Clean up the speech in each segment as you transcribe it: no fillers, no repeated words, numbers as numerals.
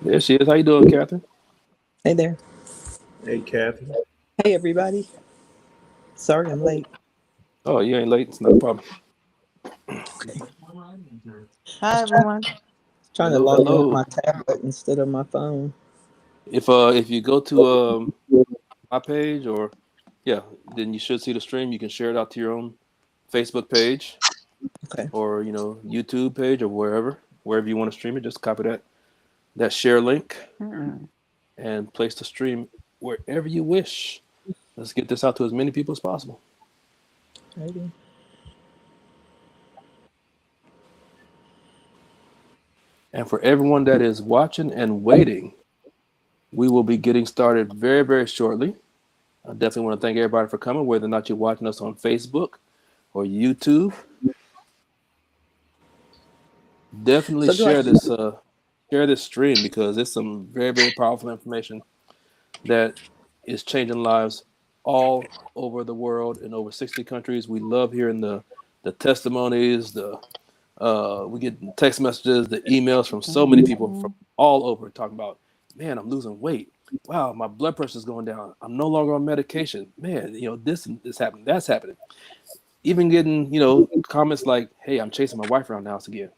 There she is. How you doing, Catherine? Hey there. Hey, Kathy. Hey, everybody. Sorry I'm late. Oh, you ain't late. It's not a problem. Okay. Hi, everyone. Trying to Hello, log in with hello. my tablet instead of my phone. If you go to my page or yeah, then you should see the stream. You can share it out to your own Facebook page Okay. or YouTube page or wherever you want to stream it. Just copy that share link Mm. and place the stream wherever you wish. Let's get this out to as many people as possible. Maybe. And for everyone that is watching and waiting, we will be getting started very, very shortly. I definitely want to thank everybody for coming, whether or not you're watching us on Facebook or YouTube. Definitely So do I? share this stream because it's some very, very powerful information that is changing lives all over the world in over 60 countries. We love hearing the testimonies, we get text messages, the emails from so many people from all over talking about, man, I'm losing weight. Wow, my blood pressure is going down. I'm no longer on medication. Man, this is happening, that's happening. Even getting, comments like, hey, I'm chasing my wife around the house again.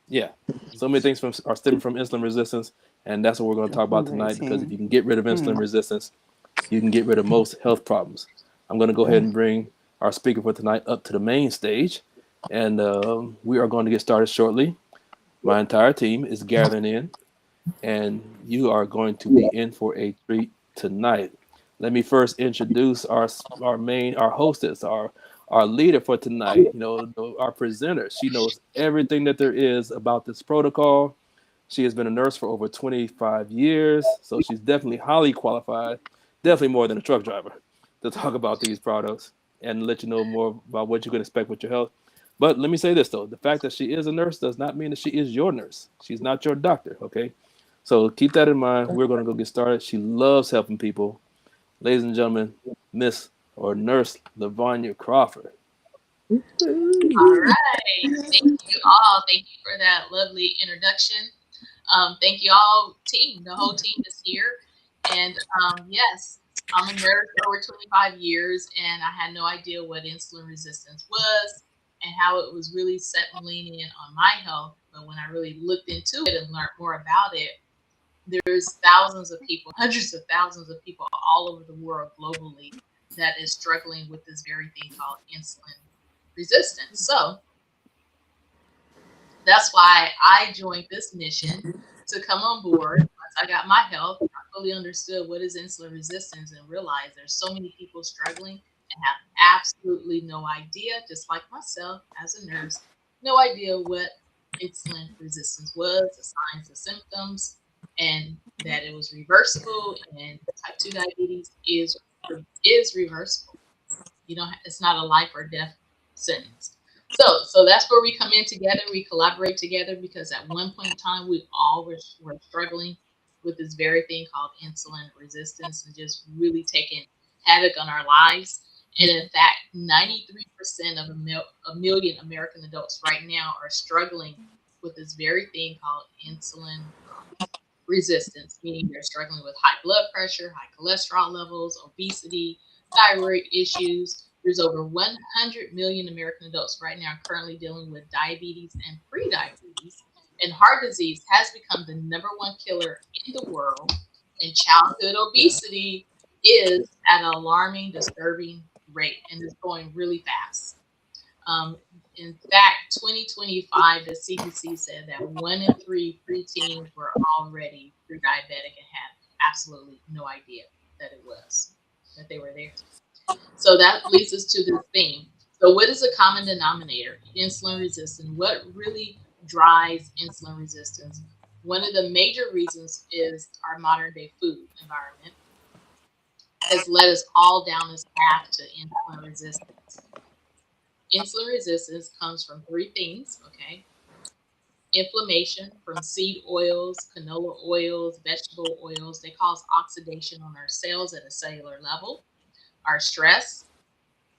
Yeah. So many things are stemming from insulin resistance. And that's what we're going to talk about tonight because if you can get rid of insulin resistance, you can get rid of most health problems. I'm going to go ahead and bring our speaker for tonight up to the main stage. And we are going to get started shortly. My entire team is gathering in, and you are going to be in for a treat tonight. Let me first introduce our hostess, our leader for tonight. Our presenter. She knows everything that there is about this protocol. She has been a nurse for over 25 years, so she's definitely highly qualified, definitely more than a truck driver, to talk about these products and let you know more about what you can expect with your health. But let me say this though: the fact that she is a nurse does not mean that she is your nurse. She's not your doctor, okay? So keep that in mind. We're going to go get started. She loves helping people. Ladies and gentlemen, Miss or Nurse Lavanya Crawford. All right. Thank you all. Thank you for that lovely introduction. Thank you all, team. The whole team is here. And yes, I'm a nurse over 25 years, and I had no idea what insulin resistance was and how it was really settling in on my health. But when I really looked into it and learned more about it, there's thousands of people, hundreds of thousands of people all over the world globally that is struggling with this very thing called insulin resistance. So that's why I joined this mission to come on board. Once I got my health, I fully understood what is insulin resistance and realized there's so many people struggling and have absolutely no idea, just like myself as a nurse, no idea what insulin resistance was, the signs, the symptoms, and that it was reversible and type 2 diabetes is reversible. It's not a life or death sentence. So that's where we come in together. We collaborate together because at one point in time we all were struggling with this very thing called insulin resistance and just really taking havoc on our lives. And in fact, 93% of a million American adults right now are struggling with this very thing called insulin resistance, meaning they're struggling with high blood pressure, high cholesterol levels, obesity, thyroid issues. There's over 100 million American adults right now currently dealing with diabetes and prediabetes. And heart disease has become the number one killer in the world. And childhood Yeah. obesity is at an alarming, disturbing rate and is going really fast. Um, in fact, 2025, the CDC said that 1 in 3 preteens were already pre-diabetic and had absolutely no idea that that they were there. So that leads us to this theme. So what is a common denominator? Insulin resistance. What really drives insulin resistance? One of the major reasons is our modern day food environment has led us all down this path to insulin resistance. Insulin resistance comes from three things, okay? Inflammation from seed oils, canola oils, vegetable oils. They cause oxidation on our cells at a cellular level, our stress,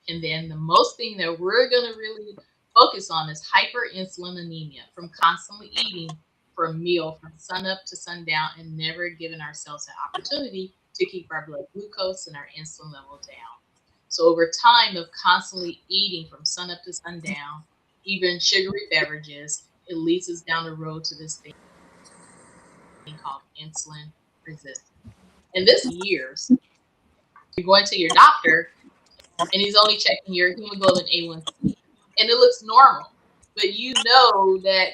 and then the most thing that we're going to really focus on is hyperinsulinemia from constantly eating for a meal from sun up to sundown and never giving ourselves an opportunity to keep our blood glucose and our insulin level down. So over time of constantly eating from sun up to sundown, even sugary beverages, it leads us down the road to this thing called insulin resistance. And this years, you're going to your doctor and he's only checking your hemoglobin A1C and it looks normal. But you know that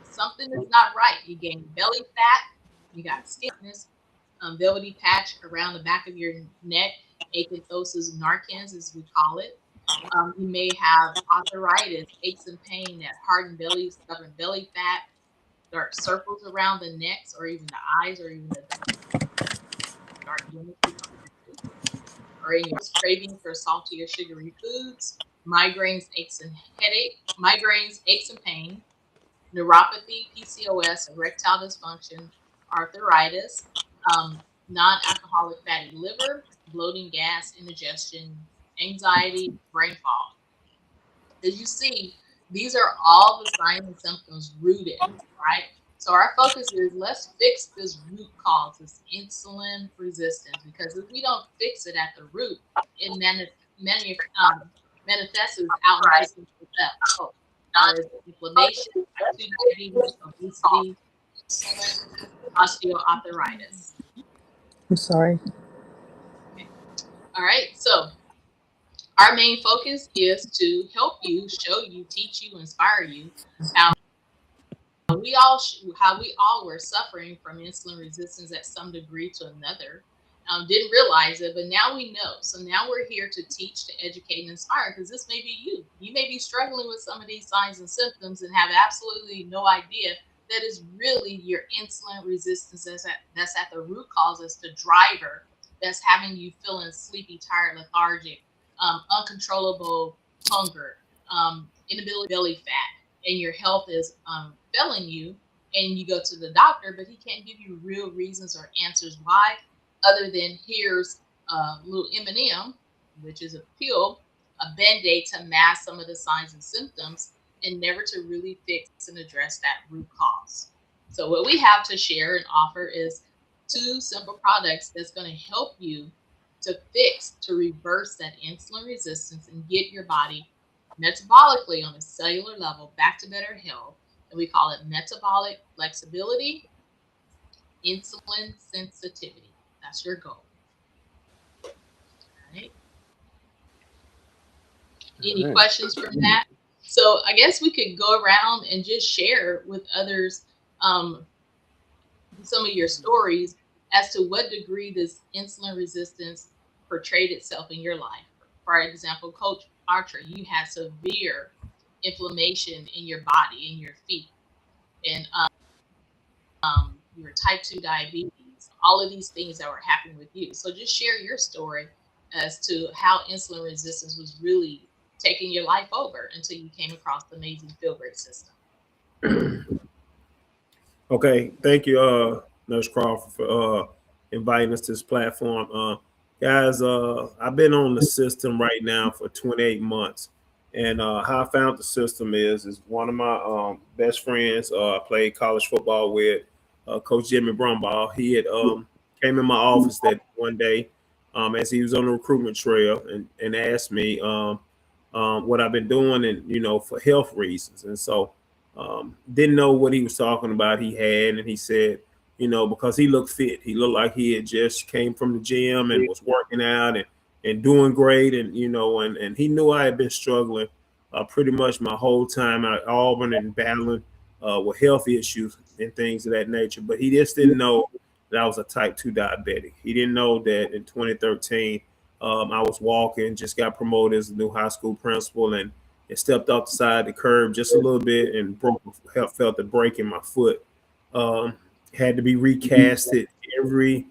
something is not right. You gain belly fat, you got stiffness, velvety patch around the back of your neck, acanthosis narcans, as we call it. You may have arthritis, aches and pain, that hardened belly, stubborn belly fat, dark circles around the necks, or even the eyes, or even the dark blemishes on your face, or in your craving for salty or sugary foods, migraines, aches and headache, migraines, aches and pain, neuropathy, PCOS, erectile dysfunction, arthritis, non-alcoholic fatty liver, bloating, gas, indigestion, anxiety, brain fog. As you see, these are all the signs and symptoms rooted, right? So our focus is let's fix this root cause, this insulin resistance, because if we don't fix it at the root, it manifests out into something else. As inflammation, type 2 diabetes, obesity, osteoarthritis. I'm sorry. Okay. All right. So our main focus is to help you, show you, teach you, inspire you how how we all were suffering from insulin resistance at some degree to another. Didn't realize it, but now we know. So now we're here to teach, to educate, and inspire, because this may be you. You may be struggling with some of these signs and symptoms and have absolutely no idea that is really your insulin resistance that's at the root cause, as the driver that's having you feeling sleepy, tired, lethargic, uncontrollable hunger, inability belly fat, and your health is failing you, and you go to the doctor, but he can't give you real reasons or answers why, other than here's a little M&M, which is a pill, a band-aid to mask some of the signs and symptoms, and never to really fix and address that root cause. So what we have to share and offer is 2 simple products that's going to help you to fix, to reverse that insulin resistance and get your body metabolically on a cellular level back to better health. And we call it metabolic flexibility, insulin sensitivity. That's your goal. All right. Any All right. questions from that? So I guess we could go around and just share with others um, some of your stories as to what degree this insulin resistance portrayed itself in your life. For example, Coach Archer, you had severe inflammation in your body, in your feet, and your type 2 diabetes, all of these things that were happening with you. So just share your story as to how insulin resistance was really taking your life over until you came across the amazing Feel Great system. Okay, thank you, Nurse Crawford, for inviting us to this platform. Guys, I've been on the system right now for 28 months. And how I found the system is one of my best friends I played college football with, Coach Jimmy Brumbaugh. He had came in my office that one day as he was on the recruitment trail and asked me what I've been doing and, for health reasons. And so didn't know what he was talking about. He had, and he said, because he looked fit, he looked like he had just came from the gym and was working out and doing great. And, and he knew I had been struggling pretty much my whole time at Auburn and battling with health issues and things of that nature. But he just didn't know that I was a type 2 diabetic. He didn't know that in 2013, I was walking, just got promoted as a new high school principal, and stepped off the side of the curb just a little bit and felt a break in my foot. Had to be recasted every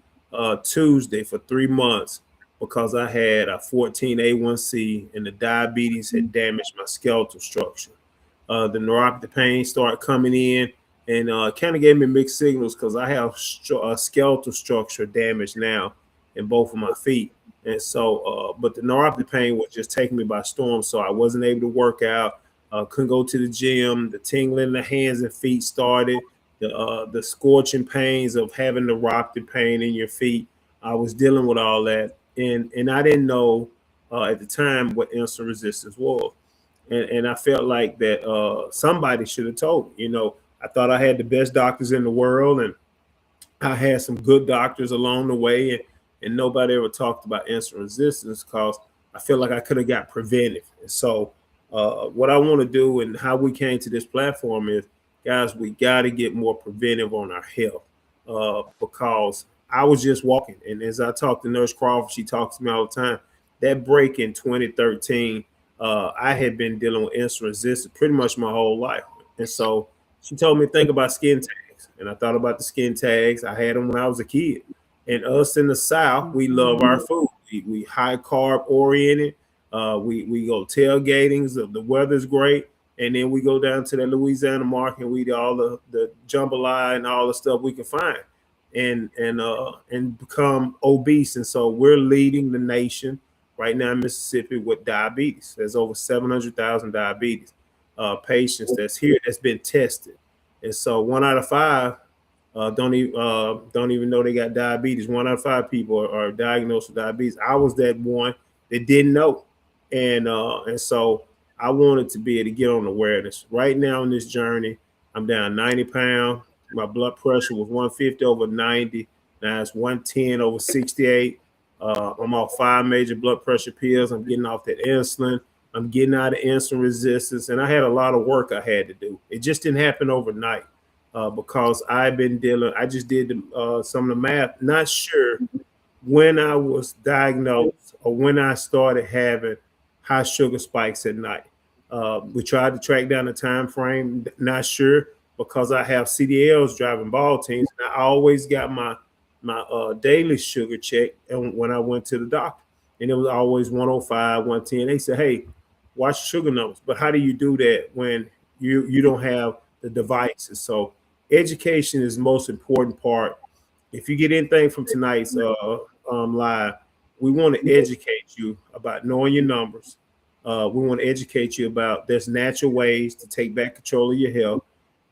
Tuesday for 3 months because I had a 14A1C and the diabetes had damaged my skeletal structure. The neuropathy pain started coming in and kind of gave me mixed signals because I have skeletal structure damage now in both of my feet. And so, but the neuropathy pain was just taking me by storm. So I wasn't able to work out. Couldn't go to the gym. The tingling in the hands and feet started. The scorching pains of having to rock the pain in your feet. I was dealing with all that, and I didn't know at the time what insulin resistance was, and I felt like that somebody should have told me. I thought I had the best doctors in the world, and I had some good doctors along the way, and nobody ever talked about insulin resistance because I feel like I could have got preventive. And so, what I want to do and how we came to this platform is, guys, we got to get more preventive on our health because I was just walking. And as I talk to Nurse Crawford, she talks to me all the time. That break in 2013, I had been dealing with insulin resistance pretty much my whole life. And so she told me to think about skin tags. And I thought about the skin tags. I had them when I was a kid. And us in the South, we love our food. We high carb oriented. We go tailgatings. The weather's great. And then we go down to the Louisiana market and we eat all the jambalaya and all the stuff we can find and become obese. And so we're leading the nation right now in Mississippi with diabetes. There's over 700,000 diabetes patients that's here that's been tested. And so 1 out of 5 don't even know they got diabetes. 1 out of 5 people are diagnosed with diabetes. I was that one that didn't know, and so I wanted to be able to get on awareness. Right now in this journey, I'm down 90 pounds. My blood pressure was 150 over 90. Now it's 110 over 68. I'm off 5 major blood pressure pills. I'm getting off that insulin. I'm getting out of insulin resistance, and I had a lot of work I had to do. It just didn't happen overnight because I've been dealing. I just did some of the math. Not sure when I was diagnosed or when I started having high sugar spikes at night. We tried to track down the time frame. Not sure because I have CDLs driving ball teams, and I always got my daily sugar check and when I went to the doctor, and it was always 105, 110. They said, "Hey, watch sugar numbers." But how do you do that when you don't have the devices? So education is the most important part. If you get anything from tonight's live, we want to educate you about knowing your numbers. We want to educate you about there's natural ways to take back control of your health.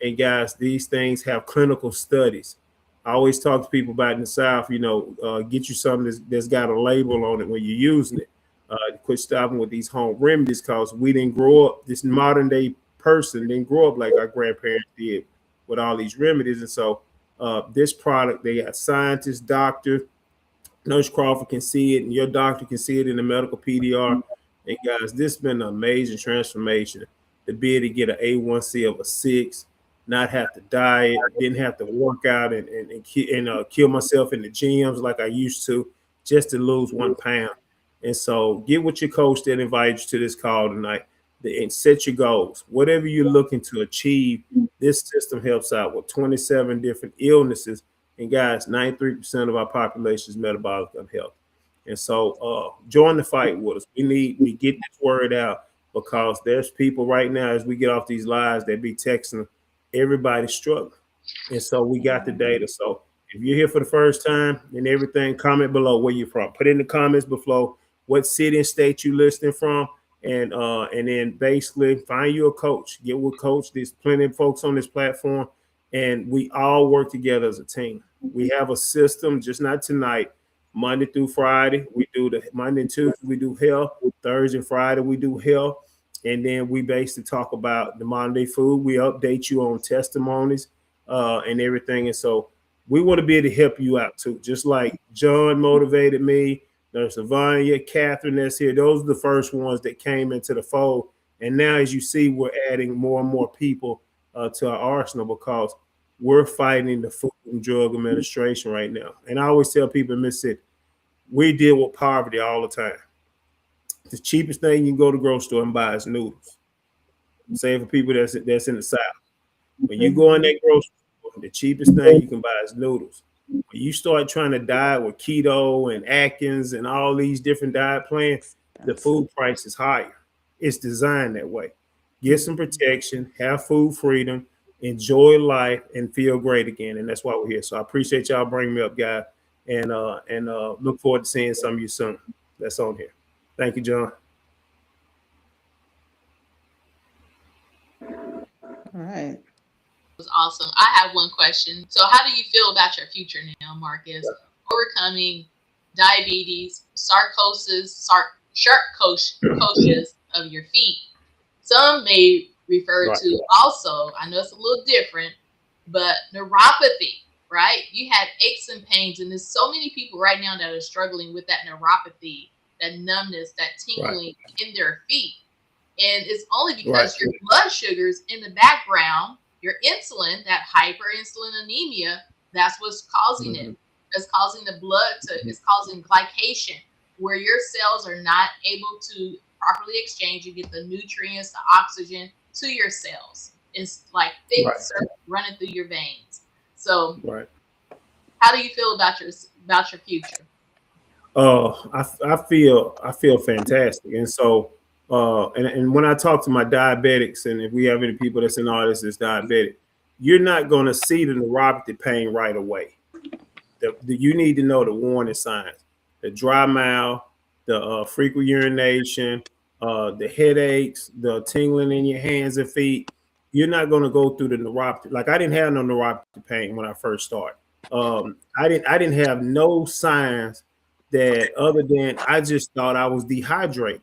And guys, these things have clinical studies. I always talk to people about in the South, get you something that's got a label on it when you're using it. Quit stopping with these home remedies because we didn't grow up, this modern day person didn't grow up like our grandparents did with all these remedies. And so this product, they got scientists, doctors, Nurse Crawford can see it, and your doctor can see it in the medical PDR. And guys, this has been an amazing transformation to be able to get an A1C of a 6, not have to diet, didn't have to work out and kill myself in the gyms like I used to just to lose 1 pound. And so get with your coach that invited you to this call tonight and set your goals. Whatever you're looking to achieve, this system helps out with 27 different illnesses. And guys, 93% of our population is metabolic unhealthy. And so join the fight with us. We get this word out because there's people right now as we get off these lives that be texting, everybody's struggling. And so we got the data. So if you're here for the first time and everything, comment below where you're from. Put in the comments below what city and state you listening from. And then basically find you a coach. Get with coach. There's plenty of folks on this platform, and we all work together as a team. We have a system, just not tonight. Monday through Friday, we do the Monday and Tuesday, we do health. Thursday and Friday, we do health. And then we basically talk about the modern day food. We update you on testimonies and everything. And so we want to be able to help you out too. Just like John motivated me, there's Savanya, Catherine that's here. Those are the first ones that came into the fold. And now, as you see, we're adding more and more people to our arsenal because we're fighting the Food and Drug Administration right now. And I always tell people in Mississippi, we deal with poverty all the time. The cheapest thing you can go to the grocery store and buy is noodles. Same for people that's in the South. When you go in that grocery store, the cheapest thing you can buy is noodles. When you start trying to diet with keto and Atkins and all these different diet plans, the food price is higher. It's designed that way. Get some protection, have food freedom, enjoy life, and feel great again. And that's why we're here. So I appreciate y'all bringing me up, guys, and look forward to seeing some of you soon. That's on here. Thank you, John. All right. Was awesome. I have one question. So, how do you feel about your future now, Marcus? Overcoming diabetes, sarcosis of your feet. Some may refer Right. to also, I know it's a little different, but neuropathy, right? You had aches and pains, and there's so many people right now that are struggling with that neuropathy, that numbness, that Right. tingling in their feet. And it's only Right. because your blood sugars in the background, your insulin, that hyperinsulinemia, that's what's causing it. Mm-hmm. It's causing the blood to, it's causing glycation, where your cells are not able to properly exchange. You get the nutrients, the oxygen to your cells. It's like thick Right. syrup running through your veins. So, Right. how do you feel about your future? I feel fantastic, and so and when I talk to my diabetics, and if we have any people that's in all this is diabetic, you're not going to see the neuropathy pain right away. You need to know the warning signs: the dry mouth, the frequent urination, the headaches, the tingling in your hands and feet. You're not going to go through the neuropathy. Like I didn't have no neuropathy pain when I first started. I didn't have no signs that other than I just thought I was dehydrated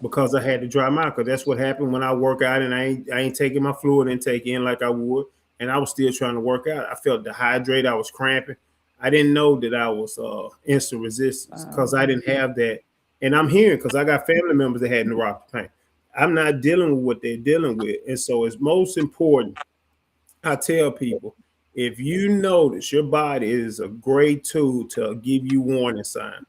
because I had to dry mouth. Because that's what happened when I work out and I ain't taking my fluid intake in like I would, and I was still trying to work out. I felt dehydrated. I was cramping. I didn't know that I was insulin resistance because I didn't have that. And I'm hearing because I got family members that had neuropathy pain. I'm not dealing with what they're dealing with, and so it's most important. I tell people if you notice your body is a great tool to give you warning signs.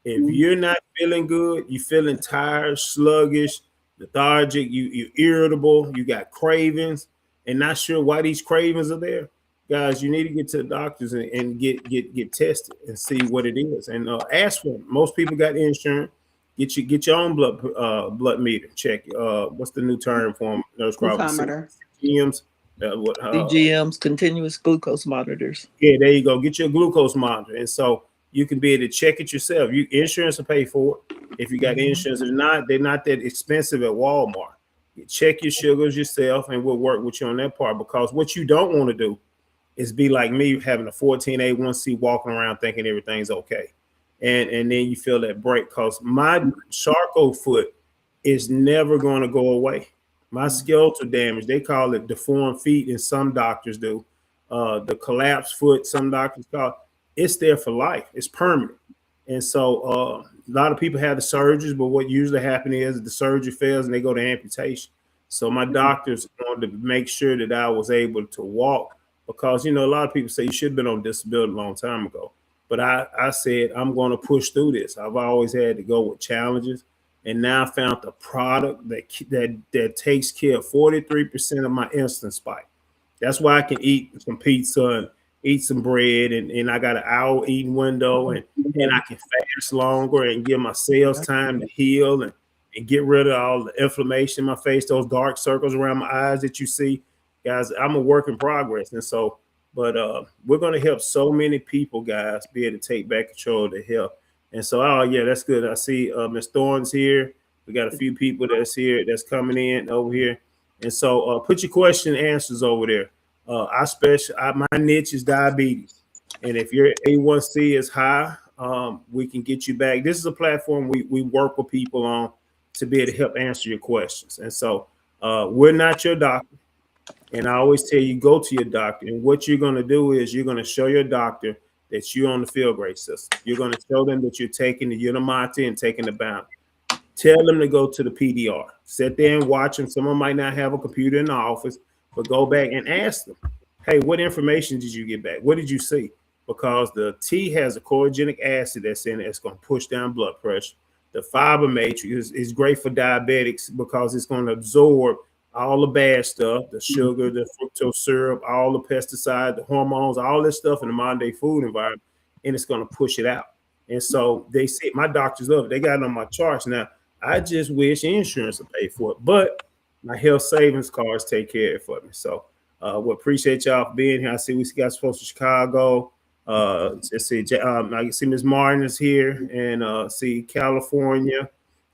If you're not feeling good, you're feeling tired, sluggish, lethargic, you're irritable, you got cravings, and not sure why these cravings are there, guys, you need to get to the doctors and get tested and see what it is, and ask for them. Most people got insurance. Get your own blood meter. Check. What's the new term for them? Nurse Crawford. Glucometer. CGMs. What? CGMs, continuous glucose monitors. Yeah, there you go. Get your glucose monitor, and so you can be able to check it yourself. You insurance will pay for it if you got insurance. If not, they're not that expensive at Walmart. You check your sugars yourself, and we'll work with you on that part. Because what you don't want to do is be like me, having a 14A1C, walking around thinking everything's okay, and then you feel that break. Because my Charcot foot is never going to go away. My skeletal damage, they call it deformed feet, and some doctors do. The collapsed foot, some doctors call it, it's there for life. It's permanent. And so a lot of people have the surgeries, but what usually happens is the surgery fails and they go to amputation. So my doctors wanted to make sure that I was able to walk because, a lot of people say you should have been on disability a long time ago. But I said, I'm going to push through this. I've always had to go with challenges. And now I found the product that takes care of 43% of my insulin spike. That's why I can eat some pizza and eat some bread, and I got an hour eating window, and I can fast longer and give my cells time to heal and get rid of all the inflammation in my face, those dark circles around my eyes that you see. Guys, I'm a work in progress. And so, but we're going to help so many people, guys, be able to take back control of their health. And so, oh yeah, that's good. I see Miss Thorne's here. We got a few people that's here that's coming in over here. And so put your question and answers over there. My niche is diabetes. And if your A1C is high, we can get you back. This is a platform we work with people on to be able to help answer your questions. And so we're not your doctor. And I always tell you, go to your doctor. And what you're going to do is you're going to show your doctor that you're on the field grade system. You're going to show them that you're taking the Unimata and taking the bound. Tell them to go to the PDR. Sit there and watch them. Someone might not have a computer in the office, but go back and ask them, hey, what information did you get back? What did you see? Because the T has a chlorogenic acid that's in it. It's going to push down blood pressure. The fiber matrix is great for diabetics because it's going to absorb all the bad stuff, the sugar, the fructose syrup, all the pesticide, the hormones, all this stuff in the modern day food environment, and it's going to push it out. And so they say, my doctors love it. They got it on my charts. Now, I just wish insurance would pay for it, but my health savings cards take care of it for me. So we appreciate y'all for being here. I see we got folks from Chicago. Let's see, I can see Ms. Martin is here, and see California,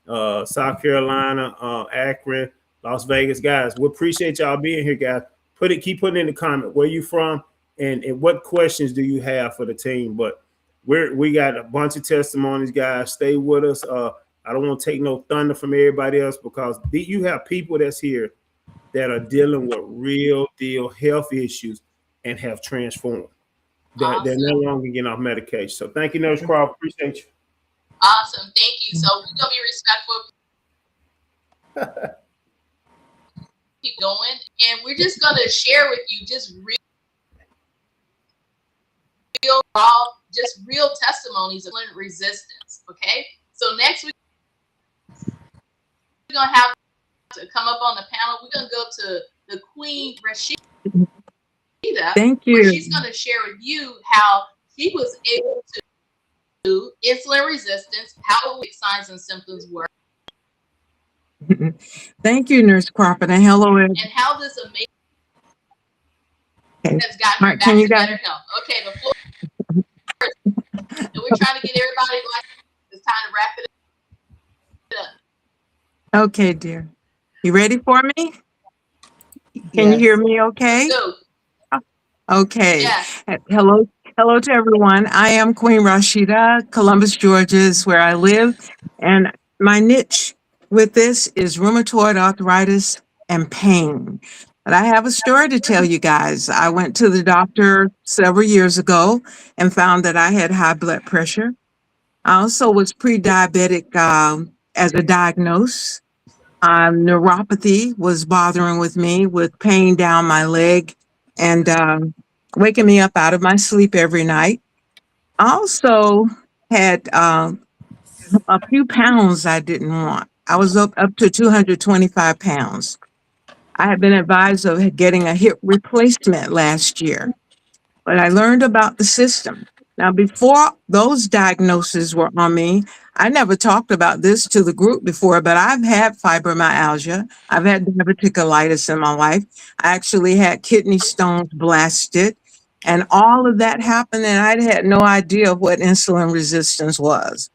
South Carolina, Akron, Las Vegas, guys. We appreciate y'all being here, guys. Keep putting in the comment where you from and what questions do you have for the team. But we got a bunch of testimonies, guys. Stay with us. I don't want to take no thunder from everybody else because you have people that's here that are dealing with real deal health issues and have transformed. They're no longer getting off medication. So thank you, Nurse Crawford. Appreciate you. Awesome. Thank you. So we're going to be respectful. Keep going. And we're just going to share with you just real testimonies of insulin resistance. Okay. So next week, we're going to have to come up on the panel. We're going to go to the Queen Rashida. Thank you. Where she's going to share with you how she was able to do insulin resistance, how signs and symptoms work. Thank you, Nurse Crawford, and hello. And how this amazing has gotten her back Can you to guys? better health. Okay, the floor is, and we're trying to get everybody like it's time to wrap it up. Okay, dear. You ready for me? Can you hear me okay? Go. Okay. Yeah. Hello to everyone. I am Queen Rashida. Columbus, Georgia is where I live. And my niche with this is rheumatoid arthritis and pain. But I have a story to tell you guys. I went to the doctor several years ago and found that I had high blood pressure. I also was pre-diabetic as a diagnosis. Neuropathy was bothering with me with pain down my leg and waking me up out of my sleep every night. I also had a few pounds I didn't want. I was up to 225 pounds. I had been advised of getting a hip replacement last year, but I learned about the system. Now, before those diagnoses were on me, I never talked about this to the group before, but I've had fibromyalgia. I've had diverticulitis in my life. I actually had kidney stones blasted, and all of that happened, and I had no idea what insulin resistance was.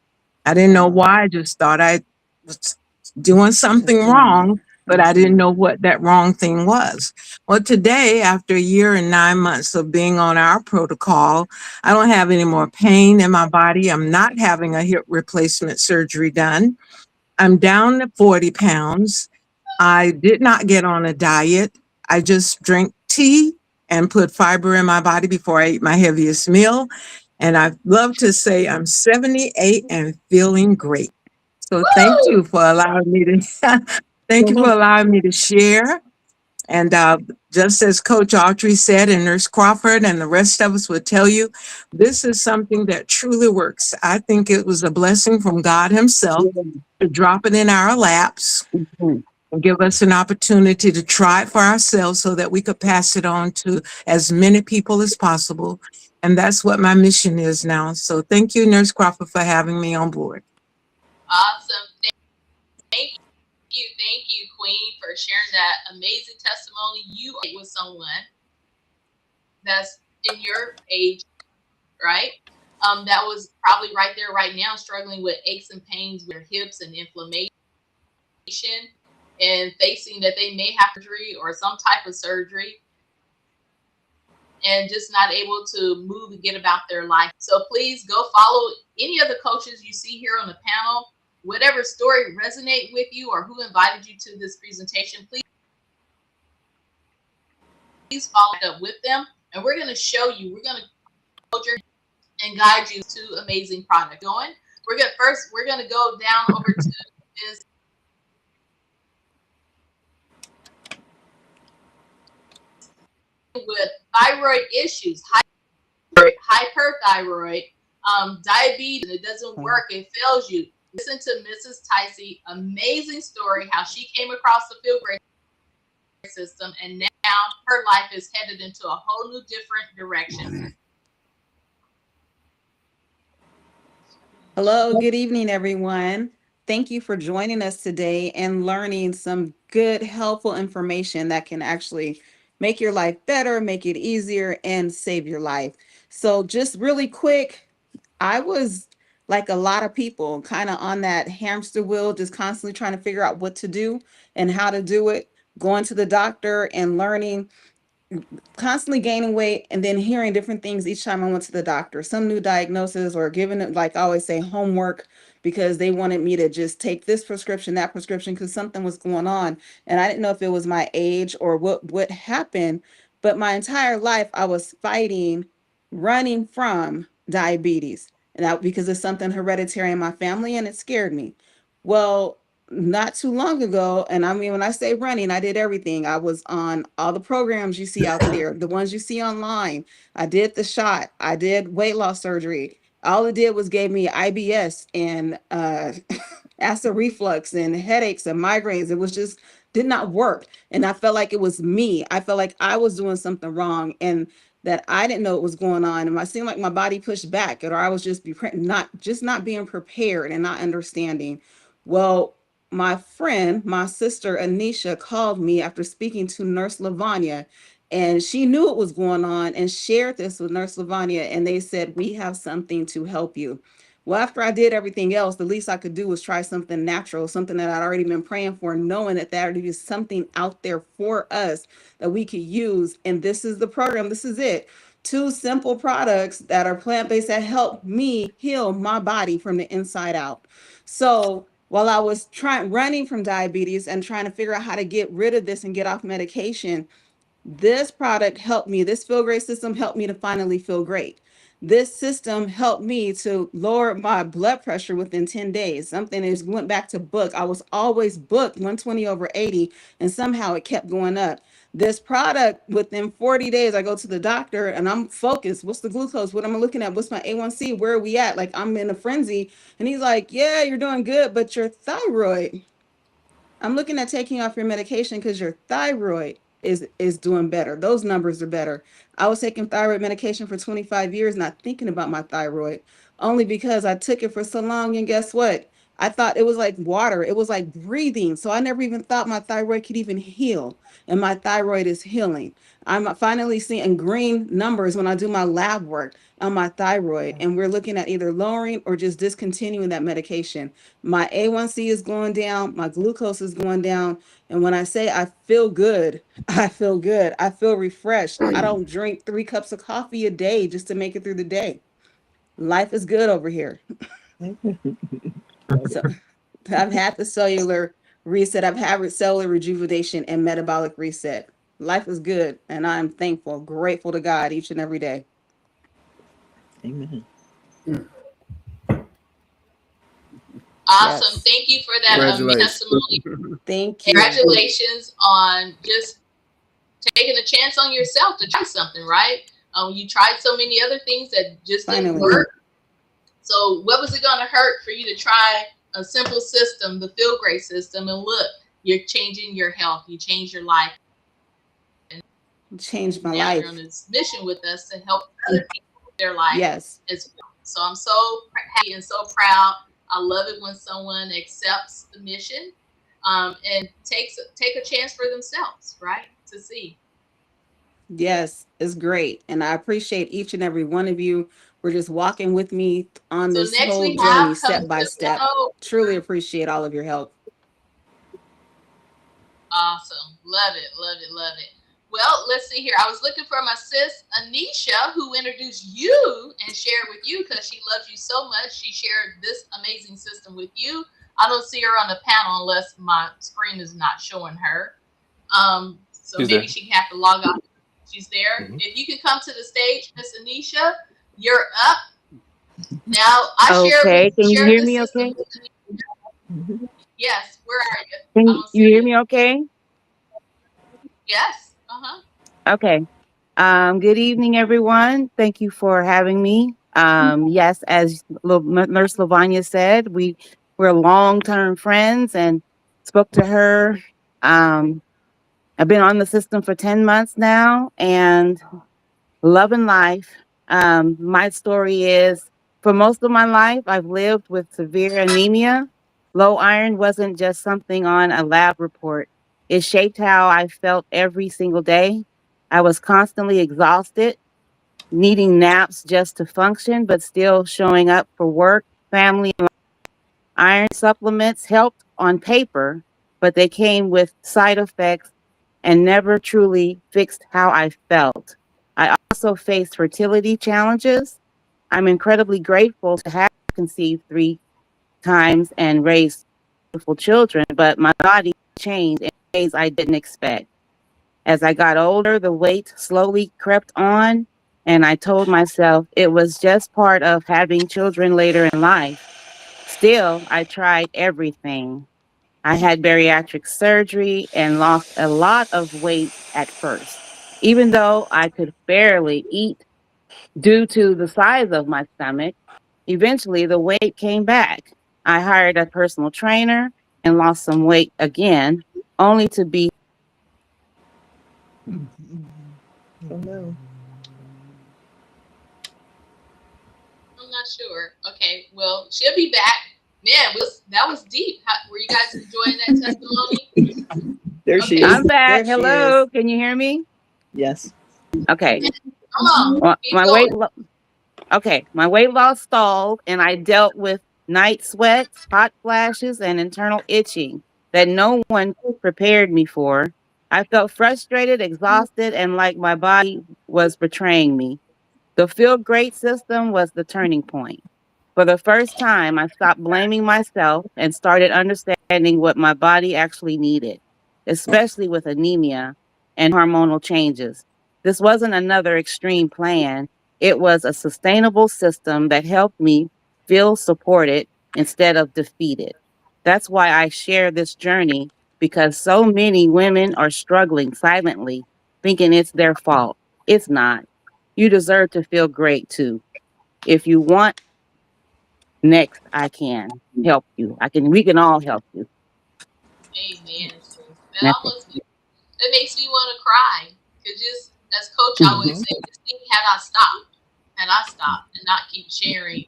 I didn't know why. I just thought I was doing something wrong, but I didn't know what that wrong thing was. Well, today, after a year and 9 months of being on our protocol, I don't have any more pain in my body. I'm not having a hip replacement surgery done. I'm down to 40 pounds. I did not get on a diet. I just drank tea and put fiber in my body before I ate my heaviest meal. And I love to say I'm 78 and feeling great. So thank you for allowing me to share. And just as Coach Autry said, and Nurse Crawford and the rest of us would tell you, this is something that truly works. I think it was a blessing from God himself to drop it in our laps and give us an opportunity to try it for ourselves so that we could pass it on to as many people as possible. And that's what my mission is now. So thank you, Nurse Crawford, for having me on board. Awesome. Thank you, Queen, for sharing that amazing testimony. You are with someone that's in your age, right? That was probably right there, right now, struggling with aches and pains with their hips and inflammation, and facing that they may have surgery or some type of surgery, and just not able to move and get about their life. So please go follow any of the coaches you see here on the panel. Whatever story resonate with you or who invited you to this presentation, please follow up with them. And we're going to show you, we're going to coach and guide you to amazing product. We're going to go down over to this. With thyroid issues, hyperthyroid, diabetes, and it doesn't work, it fails you. Listen to Mrs. Ticey, amazing story, how she came across the Feel Great system, and now her life is headed into a whole new different direction. Hello, good evening, everyone. Thank you for joining us today and learning some good, helpful information that can actually make your life better, make it easier, and save your life. So just really quick, I was like a lot of people, kind of on that hamster wheel, just constantly trying to figure out what to do and how to do it, going to the doctor and learning, constantly gaining weight, and then hearing different things each time I went to the doctor. Some new diagnosis, or giving it, like I always say, homework, because they wanted me to just take this prescription, that prescription, because something was going on. And I didn't know if it was my age or what happened. But my entire life I was fighting, running from diabetes. And that because it's something hereditary in my family, and it scared me. Well, not too long ago, and I mean, when I say running, I did everything. I was on all the programs you see out there, the ones you see online. I did the shot, I did weight loss surgery. All it did was gave me IBS and acid reflux and headaches and migraines. It was just did not work. And I felt like it was me. I felt like I was doing something wrong, and that I didn't know what was going on. And I seemed like my body pushed back, or I was not being prepared and not understanding. Well, my friend, my sister Anisha, called me after speaking to Nurse Lavanya, and she knew what was going on and shared this with Nurse Lavanya. And they said, "We have something to help you." Well, after I did everything else, the least I could do was try something natural, something that I'd already been praying for, knowing that there is something out there for us that we could use. And this is the program. This is it. Two simple products that are plant-based that help me heal my body from the inside out. So while I was running from diabetes and trying to figure out how to get rid of this and get off medication, this product helped me. This Feel Great system helped me to finally feel great. This system helped me to lower my blood pressure within 10 days. Something is went back to book. I was always booked 120 over 80, and somehow it kept going up. This product, within 40 days, I go to the doctor and I'm focused. What's the glucose? What am I looking at? What's my A1C? Where are we at? Like, I'm in a frenzy. And he's like, "Yeah, you're doing good, but your thyroid, I'm looking at taking off your medication because your thyroid is doing better. Those numbers are better." I was taking thyroid medication for 25 years, not thinking about my thyroid, only because I took it for so long. And guess what? I thought it was like water. It was like breathing. So I never even thought my thyroid could even heal. And my thyroid is healing. I'm finally seeing green numbers when I do my lab work on my thyroid. And we're looking at either lowering or just discontinuing that medication. My A1C is going down, my glucose is going down. And when I say I feel good, I feel good. I feel refreshed. I don't drink 3 cups of coffee a day just to make it through the day. Life is good over here. Amen. So I've had the cellular reset, I've had cellular rejuvenation and metabolic reset. Life is good, and I'm thankful, grateful to God each and every day. Amen. Awesome. Yes. Thank you for that Congratulations. testimony. Thank you. Congratulations on just taking a chance on yourself to try something, right? You tried so many other things that just didn't Finally. work. So what was it going to hurt for you to try a simple system, the Feel Great system, and look, you're changing your health, you change your life. Changed my Now you're life. on this mission with us to help other people with their life Yes. as well. So I'm so happy and so proud. I love it when someone accepts the mission and take a chance for themselves, right? To see. Yes, it's great. And I appreciate each and every one of you for just walking with me on So this next whole we have journey, step by step. Truly appreciate all of your help. Awesome. Love it, love it, love it. Well, let's see here. I was looking for my sis, Anisha, who introduced you and shared with you because she loves you so much. She shared this amazing system with you. I don't see her on the panel unless my screen is not showing her. So She's maybe there. she can have to log off. She's there. Mhm. If you can come to the stage, Miss Anisha, you're up. Now, I Okay, can you share hear this me system okay? with you. Yes, where are you? I Can don't you see hear you. me okay? Yes. Uh-huh. Okay. Good evening, everyone. Thank you for having me. Yes, as Nurse Lavanya said, we're long-term friends and spoke to her. Um, I've been on the system for 10 months now and loving life. My story is for most of my life, I've lived with severe anemia. Low iron wasn't just something on a lab report, it shaped how I felt every single day. I was constantly exhausted, needing naps just to function, but still showing up for work, family. Iron supplements helped on paper, but they came with side effects and never truly fixed how I felt. I also faced fertility challenges. I'm incredibly grateful to have conceived 3 times and raised beautiful children, but my body changed in ways I didn't expect. As I got older, the weight slowly crept on, and I told myself it was just part of having children later in life. Still, I tried everything. I had bariatric surgery and lost a lot of weight at first. Even though I could barely eat due to the size of my stomach, eventually the weight came back. I hired a personal trainer and lost some weight again, only to be Oh no. I'm not sure. Okay, well, she'll be back. Man, that was deep. Were you guys enjoying that testimony? There she Okay, is. I'm back. There she is. Hello, can you hear me? Yes. Okay. come on, Well, keep going. my weight loss stalled and I dealt with night sweats, hot flashes, and internal itching that no one prepared me for. I felt frustrated, exhausted, and like my body was betraying me. The feel great system was the turning point. For the first time, I stopped blaming myself and started understanding what my body actually needed, especially with anemia and hormonal changes. This wasn't another extreme plan. It was a sustainable system that helped me feel supported instead of defeated. That's why I share this journey because so many women are struggling silently, thinking it's their fault. It's not. You deserve to feel great too. If you want next, I can help you. We can all help you. Amen, sis. That That's it. almost it makes me want to cry. Cause just as Coach always Mm-hmm. say, this thing had I stopped and not keep sharing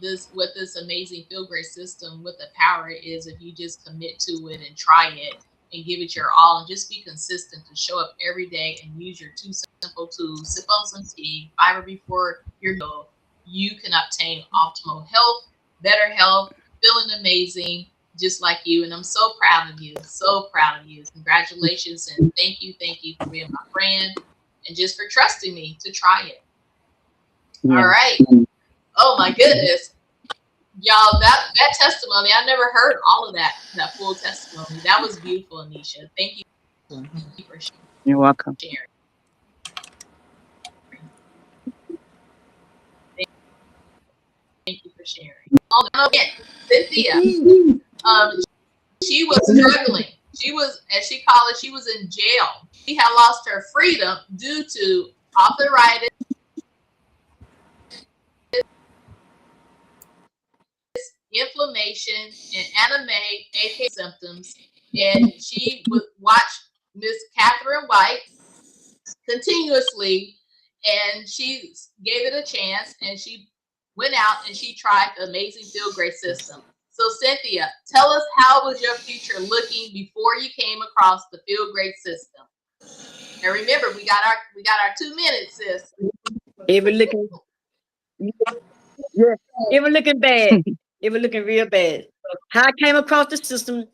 this what this amazing feel great system, what the power is if you just commit to it and try it and give it your all and just be consistent to show up every day and use your 2 simple tools. Sip on some tea, fiber before your meal. You can obtain optimal health, feeling amazing, just like you. And I'm so proud of you. So proud of you. Congratulations and thank you for being my friend and just for trusting me to try it. All Yeah. right. Oh my goodness. Y'all, that testimony, I never heard all of that full testimony. That was beautiful, Anisha. Thank you for You're welcome. sharing. Thank you for sharing. Oh, no, again, Cynthia. Um, she was struggling. She was, as she called it, she was in jail. She had lost her freedom due to arthritis, inflammation, and anime, aka symptoms. And she would watch Miss Catherine White continuously, and she gave it a chance, and she went out and she tried the amazing Feel Great system. So Cynthia, tell us, how was your future looking before you came across the Feel Great system? And remember, we got our 2 minutes, sis. It was looking, yeah, it was looking bad. It was looking real bad. How I came across the system,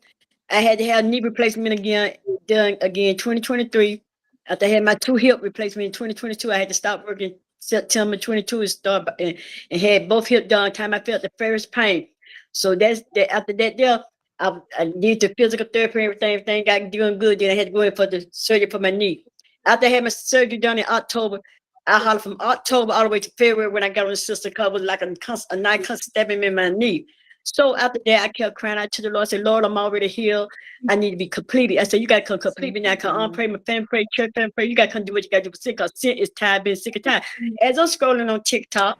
I had to have knee replacement again, done again 2023. After I had my 2 hip replacement in 2022, I had to stop working September 22 and start and had both hip done. Time I felt the first pain. So that's that. After that, there I did the physical therapy and everything got doing good. Then I had to go in for the surgery for my knee. After I had my surgery done in October, I hollered from October all the way to February when I got on the system cover like a knife stabbing me in my knee. So after that, I kept crying out to the Lord. I said, Lord, I'm already healed. I need to be completed. I said, you got to come completely now. Come on, pray, my family pray, church family pray. You got to come do what you got to do for sick, because sin is tired, being sick and tired. As I'm scrolling on TikTok,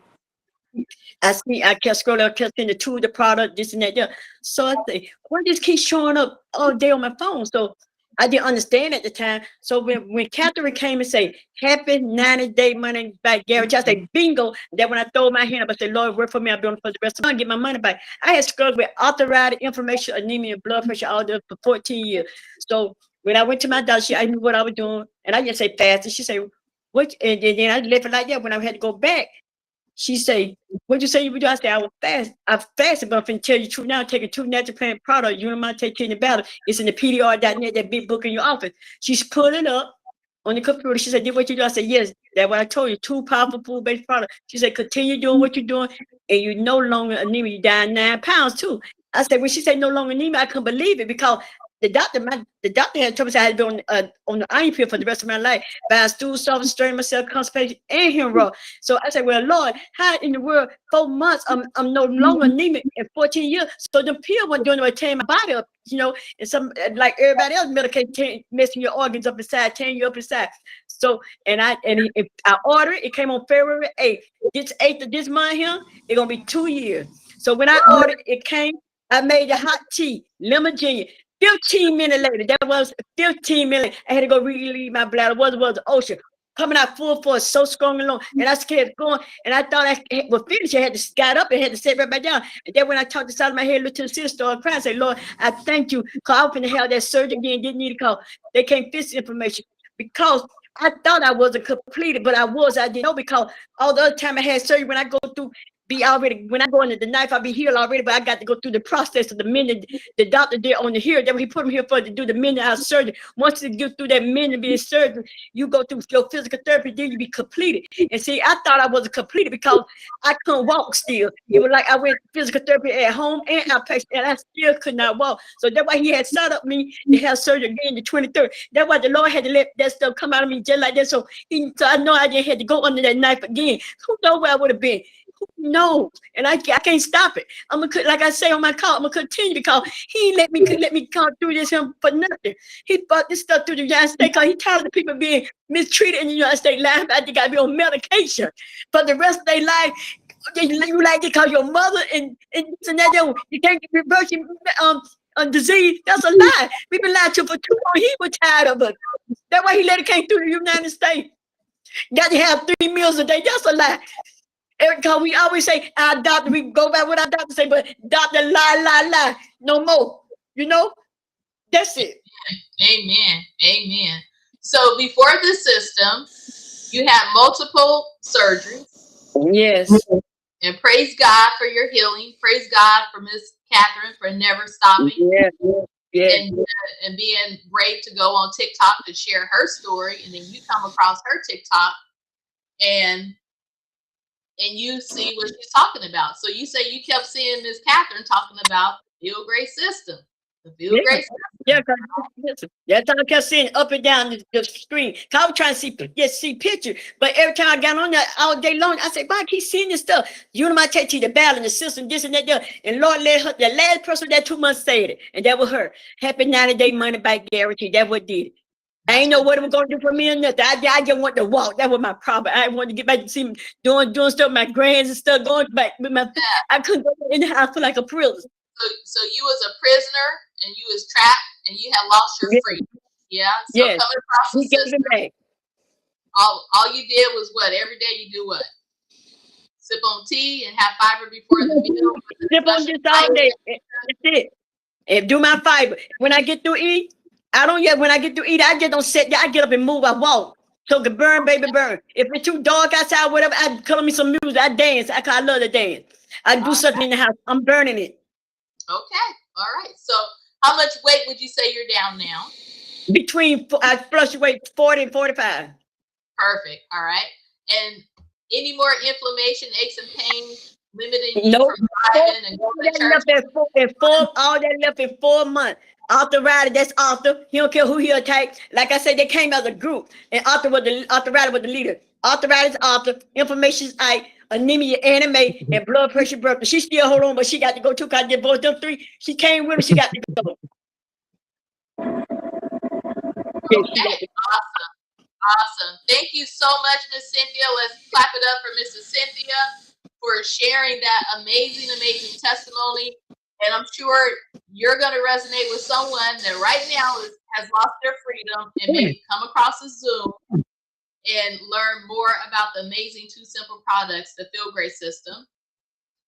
I kept scrolling, I kept seeing the product, this and that. Yeah. So I say, why this keeps showing up all day on my phone? So I didn't understand at the time. So when Catherine came and say, happy 90-day money back guarantee, I say, bingo. That when I throw my hand up, I say, Lord, work for me. I'll be on for the rest of the month, get my money back. I had struggled with arthritis, inflammation, anemia, blood pressure, all this for 14 years. So when I went to my doctor, I knew what I was doing. And I just say fast. And she said, what? And then I left it like that. When I had to go back, She say, "What'd you say you would do?" I said, "I was fast. I fasted, but I'm finna tell you the truth now. I'm taking 2 natural plant products. You know my take kidney battle. It's in the PDR.net, that big book in your office." She's pulling up on the computer. She said, "Did what you do?" I said, "Yes, that's what I told you. 2 powerful food-based products." She said, "Continue doing what you're doing, and you no longer anemia. You down 9 pounds too." I said, when she said no longer anemia, I couldn't believe it because the doctor had told me I had to be on the iron pill for the rest of my life. Buying stool softener, straining myself, constipation, and hearing raw. So I said, "Well, Lord, how in the world 4 months I'm no longer anemic in 14 years?" So the pill wasn't doing to tear my body up, and some like everybody else medication messing your organs up inside, tearing you up inside. So I ordered it. It came on February 8th. This 8th of this month here, it's gonna be 2 years. So when I ordered it came, I made the hot tea, lemon ginger. 15 minutes later, that was 15 minutes. I had to go relieve my bladder. It was the ocean. Coming out full force, so strong and long. And I kept going. And I thought I was finished. I had to got up and had to sit right back down. And then when I talked the side of my head, looked to the sister, started crying, say, "Lord, I thank you. Because I was going to have that surgery again, didn't need to call. They can't fix the information." Because I thought I wasn't completed, but I was. I didn't know because all the other time I had surgery, when I go through, when I go into the knife, I'll be healed already, but I got to go through the process of the minute the doctor did on the here. Then he put me here for to do the minute out surgery. Once you get through that minute being surgery, you go through your physical therapy, then you be completed. And see, I thought I wasn't completed because I couldn't walk still. It was like I went physical therapy at home and outpatient, and I still could not walk. So that's why he had set up me to have surgery again the 23rd. That's why the Lord had to let that stuff come out of me just like that. So I know I didn't have to go under that knife again. Who knows where I would have been? No, and I can't stop it. I'm gonna, like I say on my call, I'm gonna continue because he let me come through this him for nothing. He brought this stuff through the United States because he tired of people being mistreated in the United States. Life, I think I be on medication for the rest of their life. You like it because your mother and this and that. You can't reverse your disease. That's a lie. We've been lied to for too long. He was tired of it. That's why he let it came through the United States. Got to have 3 meals a day. That's a lie. Because we always say our doctor, we go back with our doctor say, but doctor lie, no more. That's it. Amen. Amen. So before the system, you had multiple surgeries. Yes. And praise God for your healing. Praise God for Miss Catherine for never stopping. Yeah. And being brave to go on TikTok to share her story. And then you come across her TikTok and you see what she's talking about. So you say you kept seeing Miss Catherine talking about the Feel Great system. The Feel Great system. Yeah, that's how I kept seeing up and down the screen. I was trying to see pictures, but every time I got on that all day long, I said, "Why I keep seeing this stuff? You know, my take to the battle, the system, this and that, there." And Lord let her, the last person that 2 months said it, and that was her. Happy 90-day money back guarantee. That what did it. I ain't know what it was going to do for me or nothing. I just want to walk. That was my problem. I wanted to get back to see me doing stuff, my grands and stuff, going back with my. I couldn't go in the house like a prison. So you was a prisoner and you was trapped and you had lost your freedom. Yeah. So coming across the system, all you did was what? Every day you do what? Sip on tea and have fiber before the meal. Sip on this all day. That's it. And do my fiber. When I get through eat, when I get through eat, I just don't sit there. I get up and move. I walk. So can burn, baby, burn. If it's too dark outside, whatever, I color me some music. I dance. I love to dance. I do something in the house. I'm burning it. Okay. All right. So how much weight would you say you're down now? I fluctuate 40 and 45. Perfect. All right. And any more inflammation, aches and pains, limiting you from driving and going to church? All that left in 4 months. Arthritis, that's Arthur. He don't care who he attacked. Like I said, they came as a group, and arthritis was the leader. Arthritis, Arthur. Inflammation is anemia, anime, and blood pressure broke. She still hold on, but she got to go too. Cause I did both them 3. She came with me. She got to go. Okay. Awesome. Thank you so much, Miss Cynthia. Let's clap it up for Mrs. Cynthia for sharing that amazing testimony. And I'm sure you're going to resonate with someone that right now has lost their freedom and maybe come across a Zoom and learn more about the amazing 2 Simple products, the Feel Great system.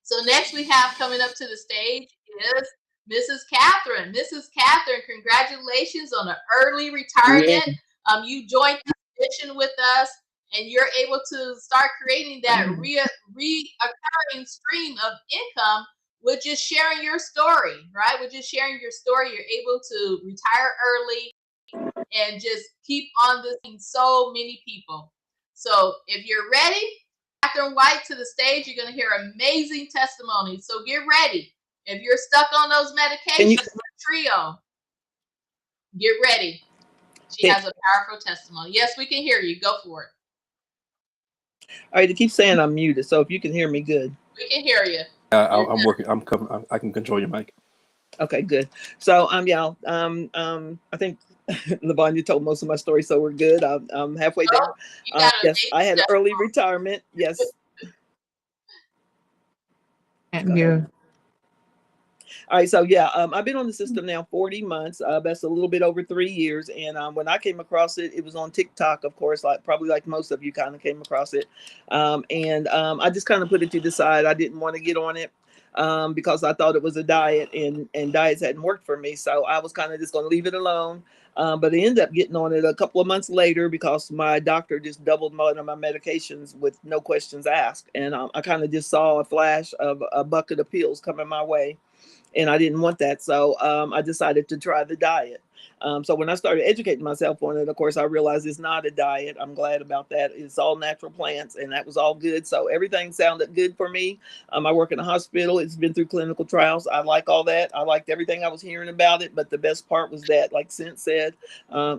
So next we have coming up to the stage is Mrs. Catherine. Mrs. Catherine, congratulations on an early retirement. You joined this mission with us, and you're able to start creating that reoccurring stream of income with just sharing your story, right? With just sharing your story, you're able to retire early and just keep on this thing so many people. So if you're ready, Catherine White to the stage, you're going to hear amazing testimonies. So get ready. If you're stuck on those medications, Trio, get ready. She has a powerful testimony. Yes, we can hear you. Go for it. All right, it keeps saying I'm muted, so if you can hear me, good. We can hear you. I'm working. I'm covering. I can control your mic. Okay, good. So y'all, I think Lavanya told most of my story, so we're good. I'm halfway there. Yes, I had an early retirement. Yes. And you. All right, so yeah, I've been on the system now 40 months. That's a little bit over 3 years. And when I came across it, it was on TikTok, of course, probably like most of you kind of came across it. I just kind of put it to the side. I didn't want to get on it because I thought it was a diet, and diets hadn't worked for me. So I was kind of just going to leave it alone. But I ended up getting on it a couple of months later because my doctor just doubled one of my medications with no questions asked. And I kind of just saw a flash of a bucket of pills coming my way. And I didn't want that. So I decided to try the diet. So when I started educating myself on it, of course, I realized it's not a diet. I'm glad about that. It's all natural plants, and that was all good. So everything sounded good for me. I work in a hospital. It's been through clinical trials. I like all that. I liked everything I was hearing about it. But the best part was that, like Cent said,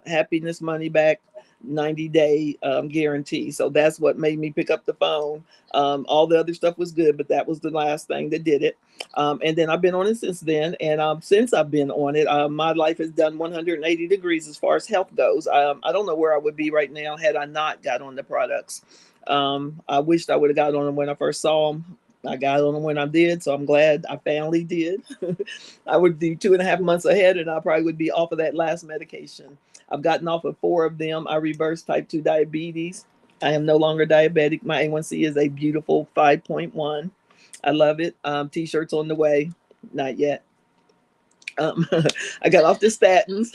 happiness, money back, 90-day guarantee. So that's what made me pick up the phone. All the other stuff was good, but that was the last thing that did it. And then I've been on it since then. And since I've been on it, my life has done 180 degrees as far as health goes. I don't know where I would be right now had I not got on the products. I wished I would have got on them when I first saw them. I got on them when I did, so I'm glad I finally did. I would be 2.5 months ahead, and I probably would be off of that last medication. I've gotten off of 4 of them. I reversed type 2 diabetes. I am no longer diabetic. My A1C is a beautiful 5.1. I love it. T-shirts on the way. Not yet. I got off the statins.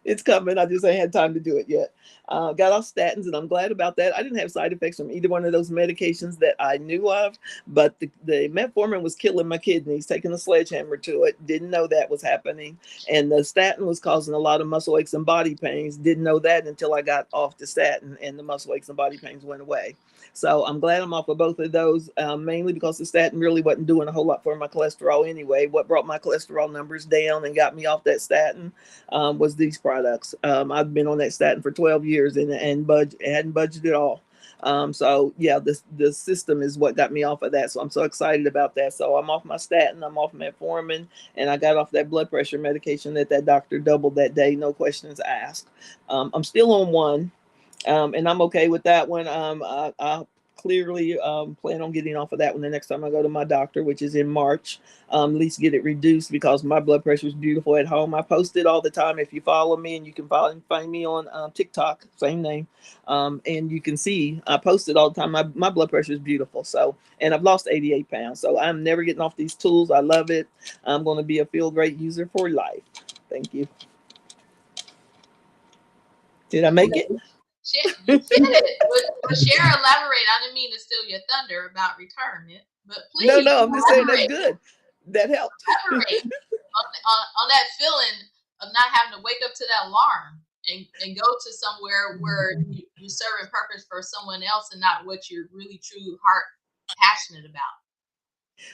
It's coming. I just ain't had time to do it yet. Got off statins, and I'm glad about that. I didn't have side effects from either one of those medications that I knew of, but the metformin was killing my kidneys, taking a sledgehammer to it. Didn't know that was happening. And the statin was causing a lot of muscle aches and body pains. Didn't know that until I got off the statin, and the muscle aches and body pains went away. So I'm glad I'm off of both of those, mainly because the statin really wasn't doing a whole lot for my cholesterol anyway. What brought my cholesterol numbers down and got me off that statin was these products. I've been on that statin for 12 years and hadn't budged at all. So yeah, the system is what got me off of that. So I'm so excited about that. So I'm off my statin, I'm off metformin, and I got off that blood pressure medication that doctor doubled that day, no questions asked. I'm still on one. And I'm okay with that one. I clearly plan on getting off of that one the next time I go to my doctor, which is in March. At least get it reduced because my blood pressure is beautiful at home. I post it all the time. If you follow me, and you can find me on TikTok, same name, and you can see I post it all the time. My blood pressure is beautiful. So, and I've lost 88 pounds. So I'm never getting off these tools. I love it. I'm going to be a Feel Great user for life. Thank you. Did I make it? You did it. But Shara, elaborate. I didn't mean to steal your thunder about retirement, but please. No, I'm just saying that's good. That helped. Elaborate on that feeling of not having to wake up to that alarm and go to somewhere where you serve a purpose for someone else and not what you're really true heart passionate about.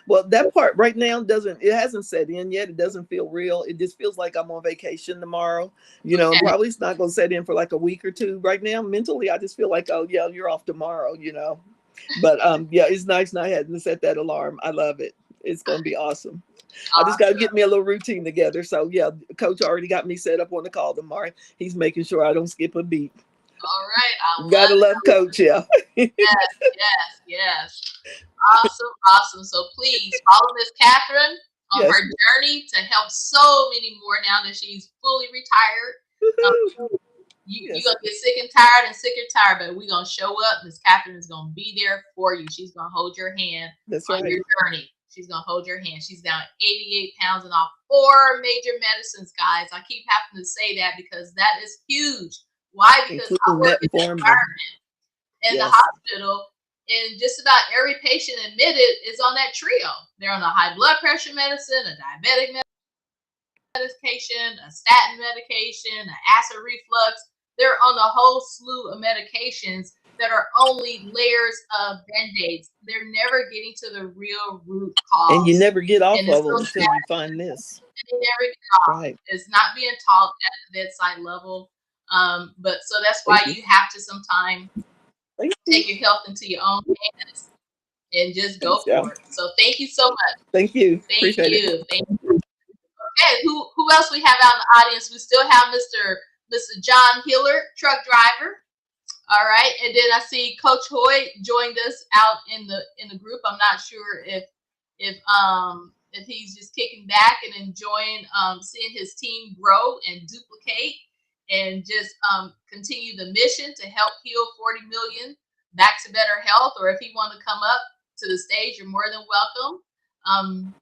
Well, that part right now hasn't set in yet. It doesn't feel real. It just feels like I'm on vacation tomorrow, and probably it's not going to set in for like a week or two. Right now, mentally, I just feel like, oh yeah, you're off tomorrow, but yeah, it's nice not having to set that alarm. I love it. It's going to be awesome. I just got to get me a little routine together. So yeah, coach already got me set up on the call tomorrow. He's making sure I don't skip a beat. All right. Gotta love coach. Yeah. Yes. Awesome. So please follow Miss Catherine on her journey to help so many more now that she's fully retired. You're going to get sick and tired, but we're going to show up. Miss Catherine is going to be there for you. She's going to hold your hand on your journey. She's going to hold your hand. She's down 88 pounds and off 4 major medicines, guys. I keep having to say that because that is huge. Why? Because I work in the environment. In the hospital, And just about every patient admitted is on that trio. They're on a high blood pressure medicine, a diabetic medication, a statin medication, an acid reflux. They're on a whole slew of medications that are only layers of band-aids. They're never getting to the real root cause. And you never get off And of it's them so until sad. you find this. They never get off. Right. It's not being taught at the bedside level. But so that's why you have to sometimes take your health into your own hands and just go for it. So thank you so much. Thank you. Thank Appreciate you. it. Thank you. Okay, who else we have out in the audience? We still have Mr. John Hiller, truck driver. All right, and then I see Coach Hoy joined us out in the group. I'm not sure if he's just kicking back and enjoying seeing his team grow and duplicate and just continue the mission to help heal 40 million back to better health. Or if he want to come up to the stage, you're more than welcome.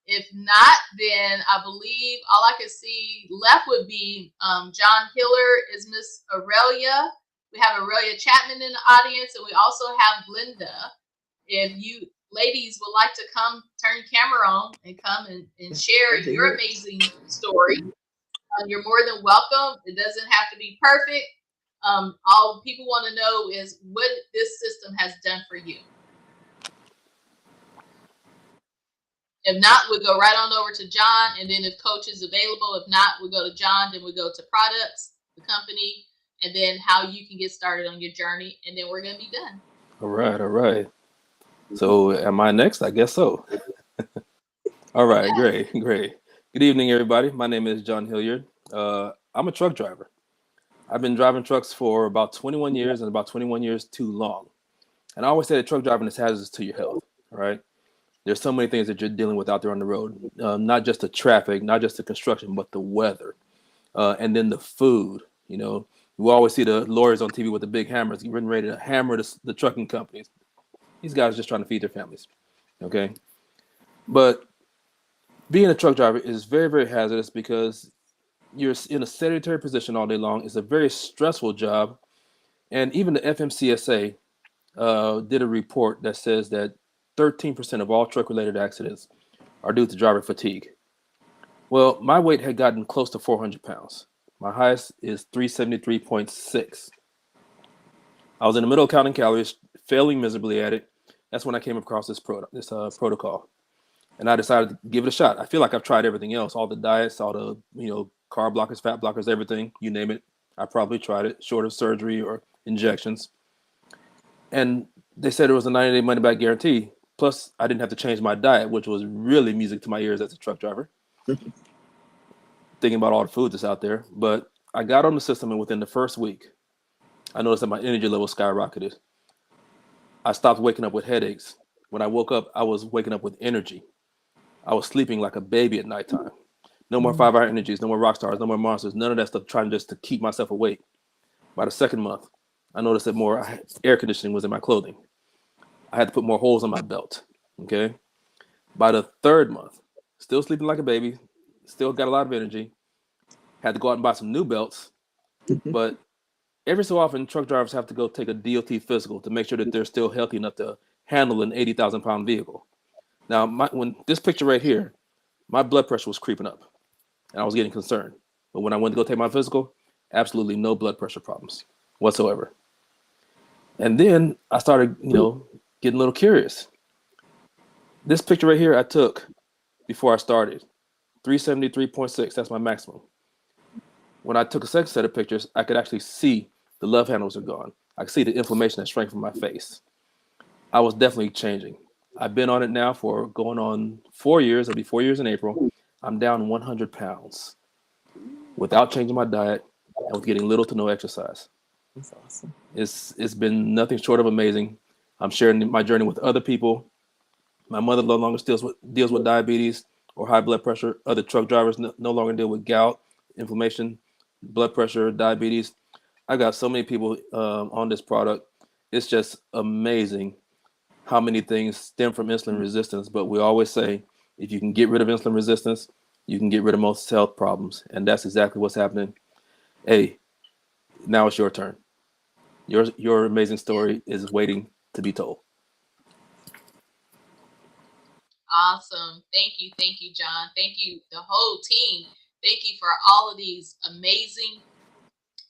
If not, then I believe all I could see left would be John Hiller is Miss Aurelia. We have Aurelia Chapman in the audience, and we also have Glenda. If you ladies would like to come, turn your camera on and come and share your amazing story, you're more than welcome. It doesn't have to be perfect. All people want to know is what this system has done for you. If not, we'll go right on over to John, and then if Coach is available, if not, we'll go to John, then we go to products, the company, and then how you can get started on your journey, and then we're going to be done. All right. So am I next? I guess so. All right, great. Good evening, everybody. My name is John Hilliard. I'm a truck driver. I've been driving trucks for about 21 years, and about 21 years too long. And I always say that truck driving is hazardous to your health, right? There's so many things that you're dealing with out there on the road, not just the traffic, not just the construction, but the weather, and then the food. You know, we always see the lawyers on TV with the big hammers, getting ready to hammer the trucking companies. These guys are just trying to feed their families, okay? But being a truck driver is very, very hazardous because you're in a sedentary position all day long. It's a very stressful job. And even the FMCSA did a report that says that 13% of all truck-related accidents are due to driver fatigue. Well, my weight had gotten close to 400 pounds. My highest is 373.6. I was in the middle of counting calories, failing miserably at it. That's when I came across this protocol. And I decided to give it a shot. I feel like I've tried everything else, all the diets, all the, carb blockers, fat blockers, everything, you name it. I probably tried it, short of surgery or injections. And they said it was a 90-day money-back guarantee. Plus, I didn't have to change my diet, which was really music to my ears as a truck driver. Thinking about all the food that's out there. But I got on the system, and within the first week, I noticed that my energy level skyrocketed. I stopped waking up with headaches. When I woke up, I was waking up with energy. I was sleeping like a baby at nighttime. No more 5-hour energies, no more rock stars, no more monsters, none of that stuff, trying just to keep myself awake. By the second month, I noticed that more air conditioning was in my clothing. I had to put more holes on my belt, okay? By the third month, still sleeping like a baby, still got a lot of energy, had to go out and buy some new belts, but every so often, truck drivers have to go take a DOT physical to make sure that they're still healthy enough to handle an 80,000-pound vehicle. Now, when this picture right here, my blood pressure was creeping up, and I was getting concerned. But when I went to go take my physical, absolutely no blood pressure problems whatsoever. And then I started, getting a little curious. This picture right here I took before I started, 373.6, that's my maximum. When I took a second set of pictures, I could actually see the love handles are gone. I could see the inflammation that shrank from my face. I was definitely changing. I've been on it now for going on 4 years. It'll be 4 years in April. I'm down 100 pounds without changing my diet and with getting little to no exercise. That's awesome. It's been nothing short of amazing. I'm sharing my journey with other people. My mother no longer deals with diabetes or high blood pressure. Other truck drivers no longer deal with gout, inflammation, blood pressure, diabetes. I got so many people on this product. It's just amazing how many things stem from insulin resistance. But we always say, if you can get rid of insulin resistance, you can get rid of most health problems. And that's exactly what's happening. Hey, now it's your turn. Your amazing story is waiting to be told. Awesome. Thank you, John. Thank you, the whole team. Thank you for all of these amazing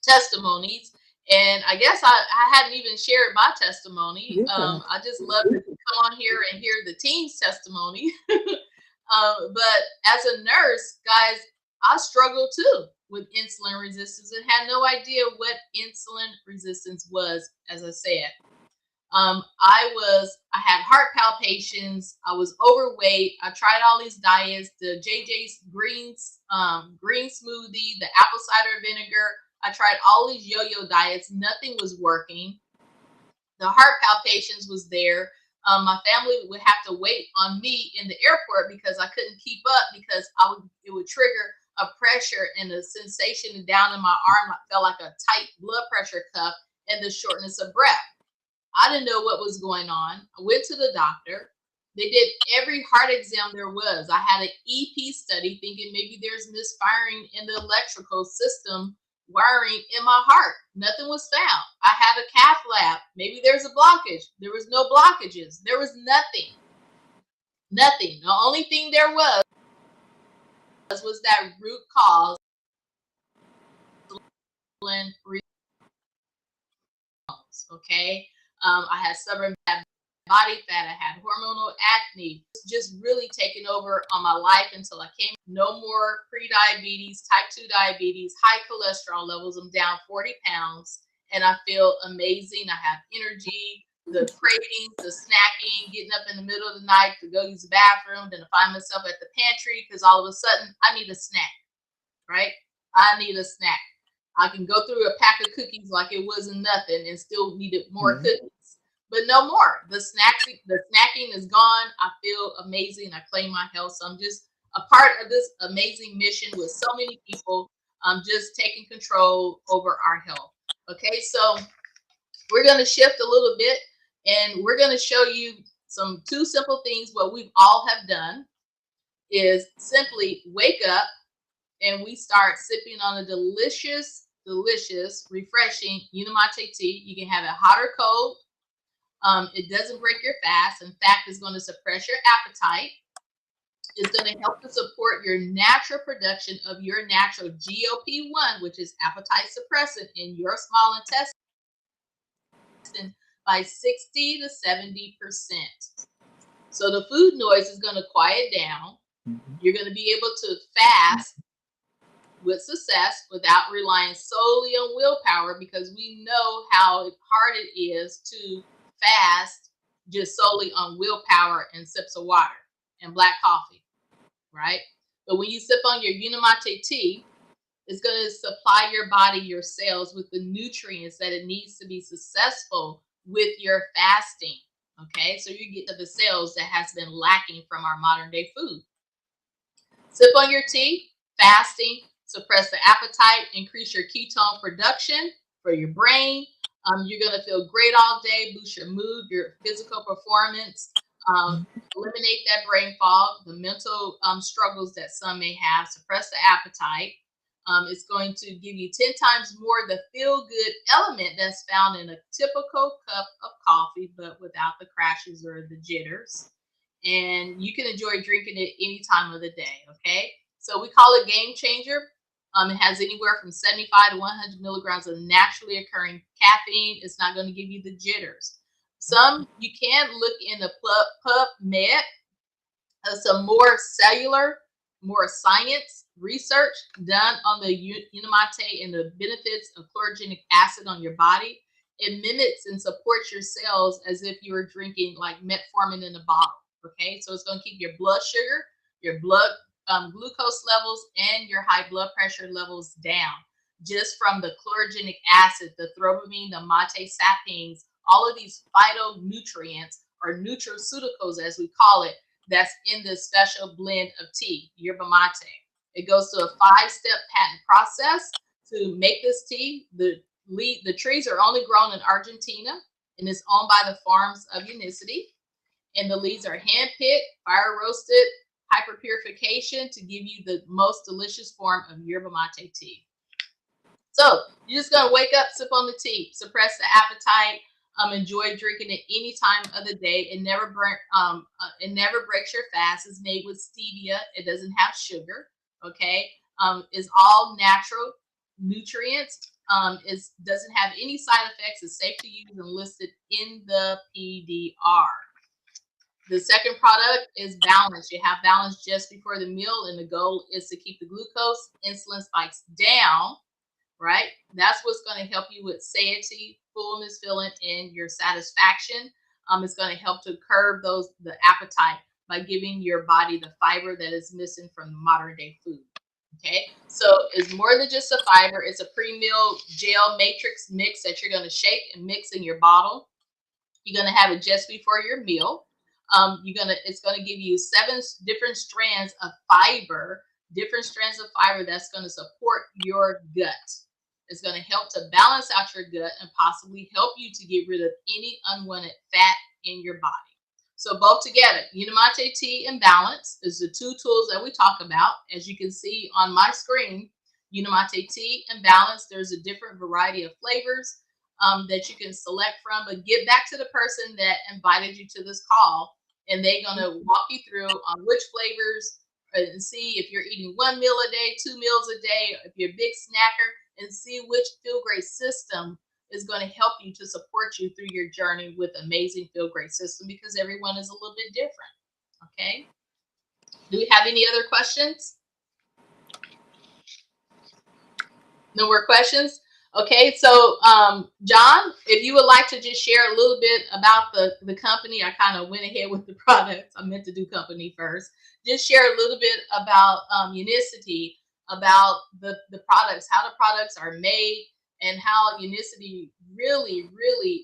testimonies. And I guess I hadn't even shared my testimony. Yeah. I just love to come on here and hear the team's testimony. But as a nurse, guys, I struggled too with insulin resistance and had no idea what insulin resistance was, as I said. I had heart palpitations. I was overweight. I tried all these diets, the JJ's green smoothie, the apple cider vinegar. I tried all these yo-yo diets. Nothing was working. The heart palpitations was there. My family would have to wait on me in the airport because I couldn't keep up because it would trigger a pressure and a sensation down in my arm. I felt like a tight blood pressure cuff and the shortness of breath. I didn't know what was going on. I went to the doctor. They did every heart exam there was. I had an EP study thinking maybe there's misfiring in the electrical system wiring in my heart. Nothing was found. I had a cath lab. Maybe there's a blockage. There was no blockages. There was nothing. Nothing. The only thing there was that root cause. Okay. I had stubborn body fat. I had hormonal acne. Just really taking over on my life until I came. No more pre-diabetes, type 2 diabetes, high cholesterol levels. I'm down 40 pounds and I feel amazing. I have energy, the cravings, the snacking, getting up in the middle of the night to go use the bathroom, then to find myself at the pantry because all of a sudden I need a snack, right? I need a snack. I can go through a pack of cookies like it wasn't nothing and still needed more cookies. But no more. The snacking is gone. I feel amazing. I claim my health. So I'm just a part of this amazing mission with so many people just taking control over our health. Okay, so we're going to shift a little bit and we're going to show you two simple things. What we all have done is simply wake up and we start sipping on a delicious, refreshing Unimate tea. You can have it hot or cold. It doesn't break your fast. In fact, it's going to suppress your appetite. It's going to help to support your natural production of your natural GLP-1, which is appetite suppressant in your small intestine by 60 to 70%. So the food noise is going to quiet down. You're going to be able to fast with success without relying solely on willpower because we know how hard it is to fast just solely on willpower and sips of water and black coffee, right? But when you sip on your Unimate tea, it's going to supply your body, your cells with the nutrients that it needs to be successful with your fasting, okay? So you get to the cells that has been lacking from our modern day food. Sip on your tea, fasting, suppress the appetite, increase your ketone production for your brain. You're going to feel great all day, boost your mood, your physical performance, eliminate that brain fog, the mental struggles that some may have, suppress the appetite. It's going to give you 10 times more the feel-good element that's found in a typical cup of coffee, but without the crashes or the jitters. And you can enjoy drinking it any time of the day, okay? So we call it Game Changer. It has anywhere from 75 to 100 milligrams of naturally occurring caffeine. It's not going to give you the jitters. You can look in the PubMed, some more cellular, more science research done on the Unimate and the benefits of chlorogenic acid on your body. It mimics and supports your cells as if you were drinking like metformin in a bottle. Okay, so it's going to keep your blood sugar, your blood glucose levels, and your high blood pressure levels down just from the chlorogenic acid, the thrombamine, the mate sapiens, all of these phytonutrients or nutraceuticals, as we call it, that's in this special blend of tea, yerba mate. It goes through a 5-step patent process to make this tea. The trees are only grown in Argentina and is owned by the farms of Unicity. And the leaves are hand-picked, fire-roasted, hyperpurification to give you the most delicious form of yerba mate tea. So you're just going to wake up, sip on the tea, suppress the appetite, Enjoy drinking it any time of the day. It never breaks your fast. It's made with stevia. It doesn't have sugar. Okay. It's all natural nutrients. It doesn't have any side effects. It's safe to use and listed in the PDR. The second product is balance. You have balance just before the meal, and the goal is to keep the glucose, insulin spikes down, right? That's what's going to help you with satiety, fullness, feeling, and your satisfaction. It's going to help to curb the appetite by giving your body the fiber that is missing from the modern day food. Okay, so it's more than just a fiber. It's a pre-meal gel matrix mix that you're going to shake and mix in your bottle. You're going to have it just before your meal. It's going to give you 7 different strands of fiber, that's going to support your gut. It's going to help to balance out your gut and possibly help you to get rid of any unwanted fat in your body. So both together, Unimate Tea and Balance is the 2 tools that we talk about. As you can see on my screen, Unimate Tea and Balance, there's a different variety of flavors that you can select from. But get back to the person that invited you to this call, and they're going to walk you through on which flavors and see if you're eating 1 meal a day, 2 meals a day, if you're a big snacker, and see which Feel Great system is going to help you to support you through your journey with amazing Feel Great system, because everyone is a little bit different. Okay. Do we have any other questions? No more questions? Okay, so John, if you would like to just share a little bit about the company. I kind of went ahead with the products. I meant to do company first. Just share a little bit about Unicity, about the products, how the products are made, and how Unicity really,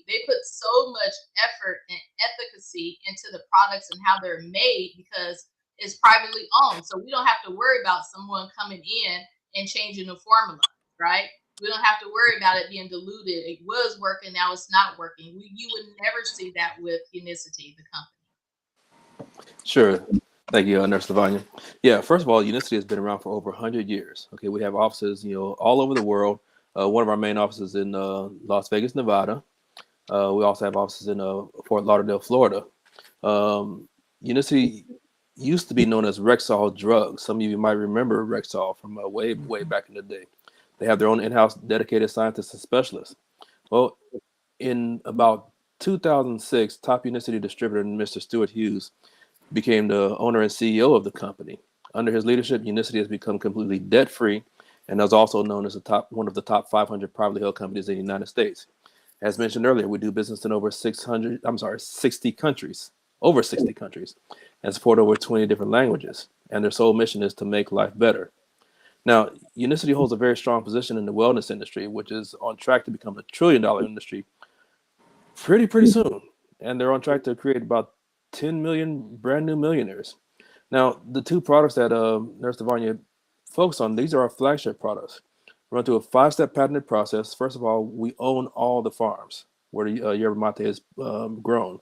they put so much effort and efficacy into the products and how they're made, because it's privately owned. So we don't have to worry about someone coming in and changing the formula, right? We don't have to worry about it being diluted. It was working, now it's not working. You would never see that with Unicity, the company. Sure. Thank you, Nurse Lavanya. Yeah, first of all, Unicity has been around for over 100 years. Okay, we have offices, all over the world. One of our main offices in Las Vegas, Nevada. We also have offices in Fort Lauderdale, Florida. Unicity used to be known as Rexall Drugs. Some of you might remember Rexall from way back in the day. They have their own in-house dedicated scientists and specialists. Well, in about 2006, top Unicity distributor, Mr. Stuart Hughes, became the owner and CEO of the company. Under his leadership, Unicity has become completely debt-free and is also known as one of the top 500 privately held companies in the United States. As mentioned earlier, we do business in over 60 countries, and support over 20 different languages. And their sole mission is to make life better. Now, Unicity holds a very strong position in the wellness industry, which is on track to become a $1 trillion industry pretty soon. And they're on track to create about 10 million brand new millionaires. Now, the 2 products that Nurse Lavanya focused on, these are our flagship products. We run through a 5-step patented process. First of all, we own all the farms where the yerba mate is grown.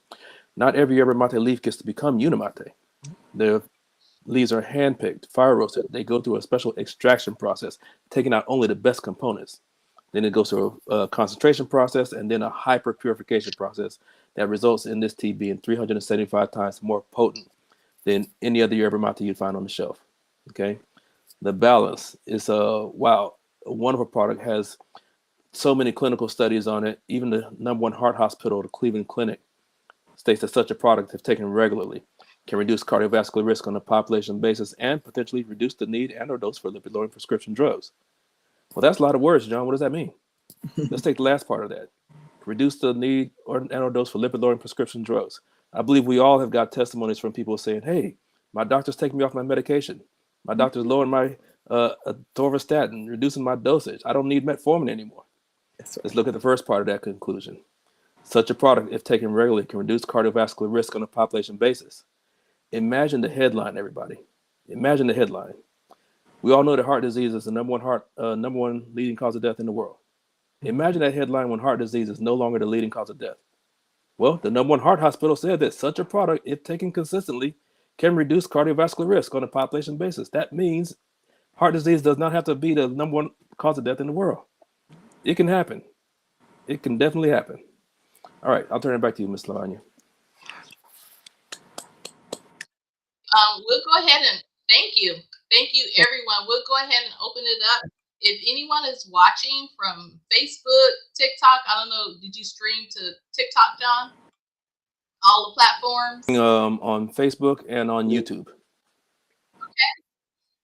Not every yerba mate leaf gets to become Unimate. The leaves are handpicked, fire roasted. They go through a special extraction process, taking out only the best components. Then it goes through a concentration process and then a hyper purification process that results in this tea being 375 times more potent than any other yerba mate you'd find on the shelf. Okay, the balance is a wonderful product. Has so many clinical studies on it. Even the #1 heart hospital, the Cleveland Clinic, states that such a product, if taken regularly, can reduce cardiovascular risk on a population basis and potentially reduce the need and or dose for lipid-lowering prescription drugs. Well, that's a lot of words, John. What does that mean? Let's take the last part of that. Reduce the need and or dose for lipid-lowering prescription drugs. I believe we all have got testimonies from people saying, hey, my doctor's taking me off my medication. My doctor's lowering my atorvastatin, reducing my dosage. I don't need metformin anymore. Right. Let's look at the first part of that conclusion. Such a product, if taken regularly, can reduce cardiovascular risk on a population basis. Imagine the headline, everybody. Imagine the headline. We all know that heart disease is the number one leading cause of death in the world. Imagine that headline when heart disease is no longer the leading cause of death. Well, the #1 heart hospital said that such a product, if taken consistently, can reduce cardiovascular risk on a population basis. That means heart disease does not have to be the #1 cause of death in the world. It can happen. It can definitely happen. All right, I'll turn it back to you, Miss Lavanya. We'll go ahead and thank you, everyone. We'll go ahead and open it up. If anyone is watching from Facebook, TikTok, I don't know, did you stream to TikTok, John? All the platforms. On Facebook and on YouTube.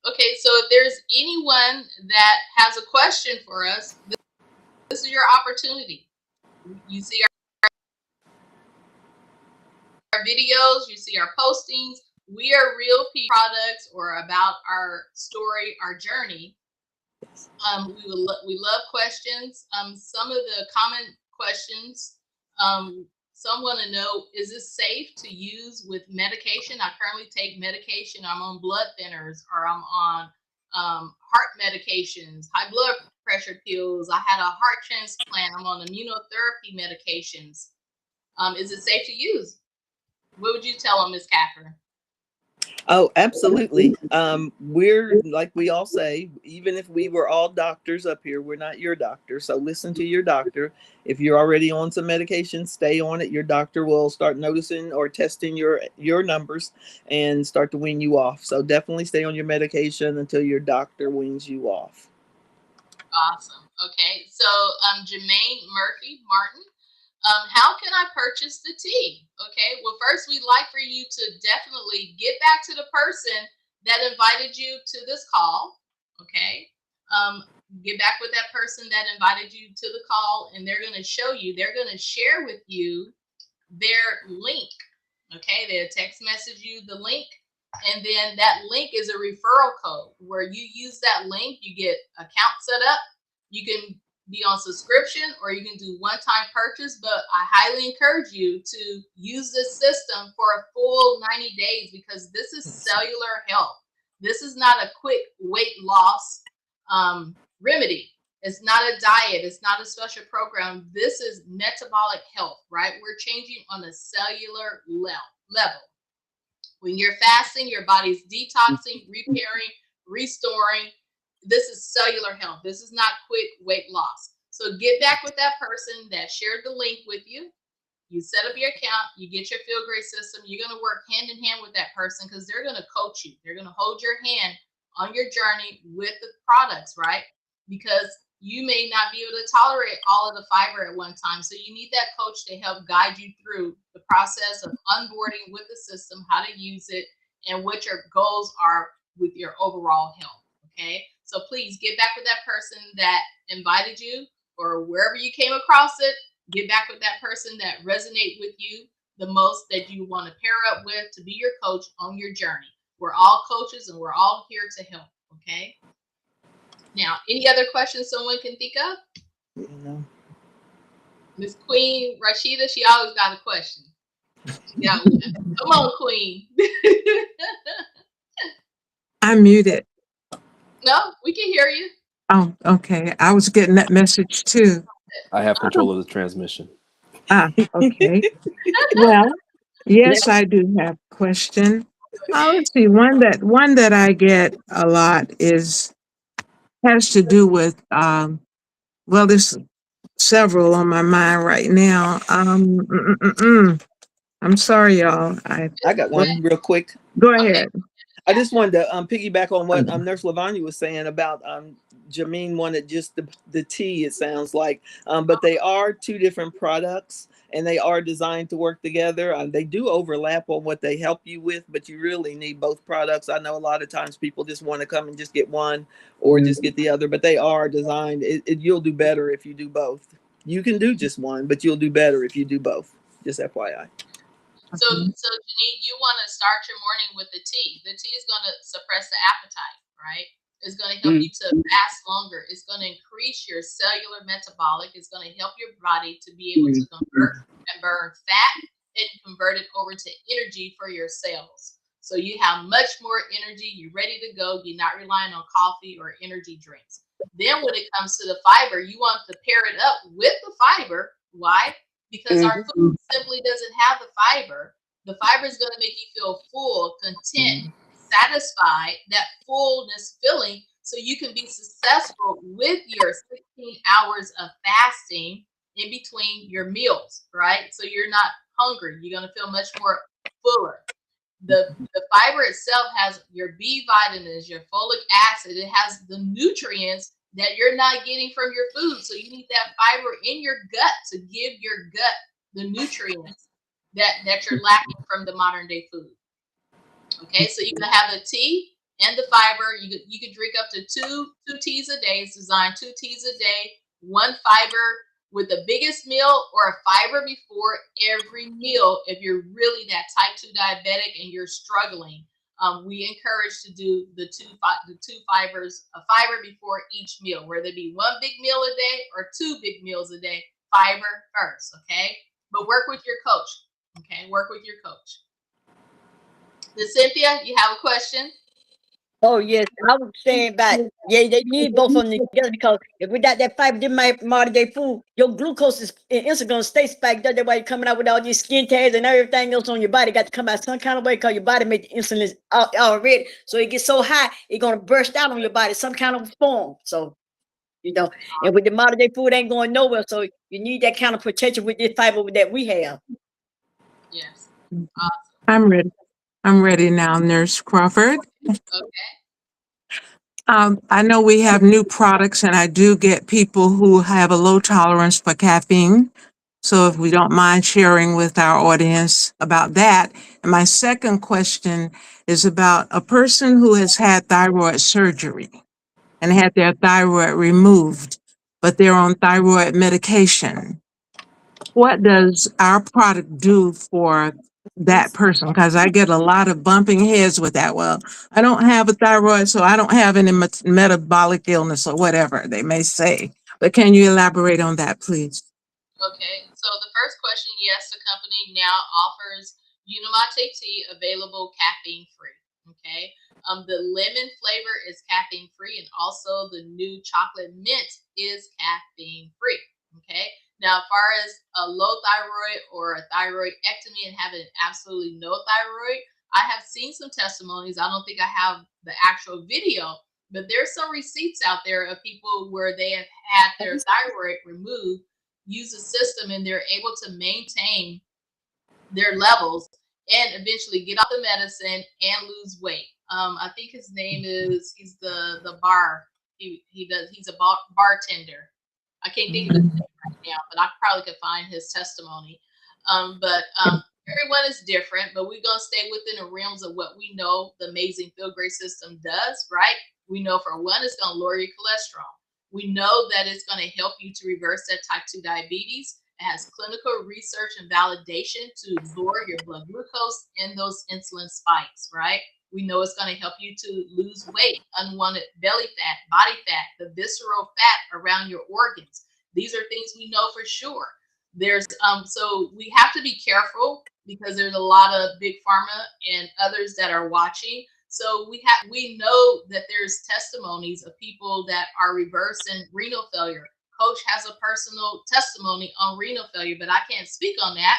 Okay, so if there's anyone that has a question for us, this is your opportunity. You see our videos, you see our postings. We are real products or about our story, our journey. We love questions. Some of the common questions, some want to know, is this safe to use with medication? I currently take medication. I'm on blood thinners, or I'm on heart medications, high blood pressure pills. I had a heart transplant. I'm on immunotherapy medications. Is it safe to use? What would you tell them, Ms. Catherine? Oh, absolutely. We're like we all say, even if we were all doctors up here, we're not your doctor. So listen to your doctor. If you're already on some medication, stay on it. Your doctor will start noticing or testing your numbers and start to wean you off. So definitely stay on your medication until your doctor weans you off. Awesome. Okay. So Jermaine Murphy Martin, how can I purchase the tea? Okay. Well, first we'd like for you to definitely get back to the person that invited you to this call. Okay. Get back with that person that invited you to the call, and they're going to show you, they're going to share with you their link. Okay. They'll text message you the link. And then that link is a referral code where you use that link, you get account set up. You can be on subscription or you can do one-time purchase, but I highly encourage you to use this system for a full 90 days because this is cellular health. This is not a quick weight loss remedy. It's not a diet. It's not a special program. This is metabolic health, right? We're changing on a cellular level. When you're fasting, your body's detoxing, repairing, restoring. This is cellular health. This is not quick weight loss. So get back with that person that shared the link with you. You set up your account, you get your Feel Great system. You're going to work hand in hand with that person because they're going to coach you. They're going to hold your hand on your journey with the products, right? Because you may not be able to tolerate all of the fiber at one time. So you need that coach to help guide you through the process of onboarding with the system, how to use it, and what your goals are with your overall health. Okay. So please get back with that person that invited you or wherever you came across it. Get back with that person that resonate with you the most, that you want to pair up with to be your coach on your journey. We're all coaches and we're all here to help. Okay. Now, any other questions someone can think of? No. Miss Queen Rashida, she always got a question. Yeah, come on, Queen. I'm muted. No, we can hear you. Oh, okay. I was getting that message too. I have control of the transmission. Okay. Well, yes, I do have a question. Let's see. One that I get a lot has to do with well, there's several on my mind right now. I'm sorry, y'all. I got one real quick. Go ahead. I just wanted to piggyback on what Nurse Lavanya was saying about Jameen wanted just the tea, it sounds like. But they are two different products and they are designed to work together. They do overlap on what they help you with, but you really need both products. I know a lot of times people just want to come and just get one or just get the other, but they are designed. You'll do better if you do both. You can do just one, but you'll do better if you do both. Just FYI. So Janine, you want to start your morning with the tea. The tea is going to suppress the appetite, right? It's going to help you to fast longer. It's going to increase your cellular metabolic. It's going to help your body to be able to convert and burn fat and convert it over to energy for your cells. So you have much more energy. You're ready to go. You're not relying on coffee or energy drinks. Then when it comes to the fiber, you want to pair it up with the fiber. Why? Because our food simply doesn't have the fiber. The fiber is going to make you feel full, content, satisfied, that fullness feeling, so you can be successful with your 16 hours of fasting in between your meals, right? So you're not hungry. You're going to feel much more fuller. The fiber itself has your B vitamins, your folic acid. It has the nutrients that you're not getting from your food. So you need that fiber in your gut to give your gut the nutrients that you're lacking from the modern day food. Okay, so you're gonna have the tea and the fiber. You can drink up to two teas a day. It's designed 2 teas a day, 1 fiber with the biggest meal, or a fiber before every meal. If you're really that type 2 diabetic and you're struggling, we encourage to do the two fibers, a fiber before each meal, whether it be 1 big meal a day or 2 big meals a day. Fiber first, okay? But work with your coach. Okay, work with your coach. Cynthia, you have a question? Oh yes, I was saying about they need both of them together, because if without that fiber, then my modern day food, your glucose and insulin gonna stay spiked up. That's why you're coming out with all these skin tags and everything else on your body. Got to come out some kind of way, because your body made the insulin already, so it gets so high it's gonna burst out on your body some kind of form. So and with the modern day food ain't going nowhere, so you need that kind of protection with this fiber that we have. Yes. I'm ready. I'm ready now, Nurse Crawford. Okay. I know we have new products, and I do get people who have a low tolerance for caffeine. So if we don't mind sharing with our audience about that. And my second question is about a person who has had thyroid surgery and had their thyroid removed, but they're on thyroid medication. What does our product do for that person? Because I get a lot of bumping heads with that. Well, I don't have a thyroid, so I don't have any metabolic illness or whatever they may say. But can you elaborate on that, please? Okay. So the first question, yes, the company now offers Unimate tea available caffeine free. Okay. The lemon flavor is caffeine free, and also the new chocolate mint is caffeine free. Okay. Now, as far as a low thyroid or a thyroidectomy and having absolutely no thyroid, I have seen some testimonies. I don't think I have the actual video, but there's some receipts out there of people where they have had their thyroid removed, use a system, and they're able to maintain their levels and eventually get off the medicine and lose weight. I think his name is, he's the bar. He's a bartender. I can't think of his name right now, but I probably could find his testimony. But everyone is different, but we're gonna stay within the realms of what we know the amazing Feel Great system does, right? We know, for one, it's gonna lower your cholesterol. We know that it's gonna help you to reverse that type 2 diabetes. It has clinical research and validation to lower your blood glucose and those insulin spikes, right? We know it's going to help you to lose weight, unwanted belly fat, body fat, the visceral fat around your organs. These are things we know for sure. There's so we have to be careful, because there's a lot of big pharma and others that are watching. So we know that there's testimonies of people that are reversing renal failure. Coach has a personal testimony on renal failure, but I can't speak on that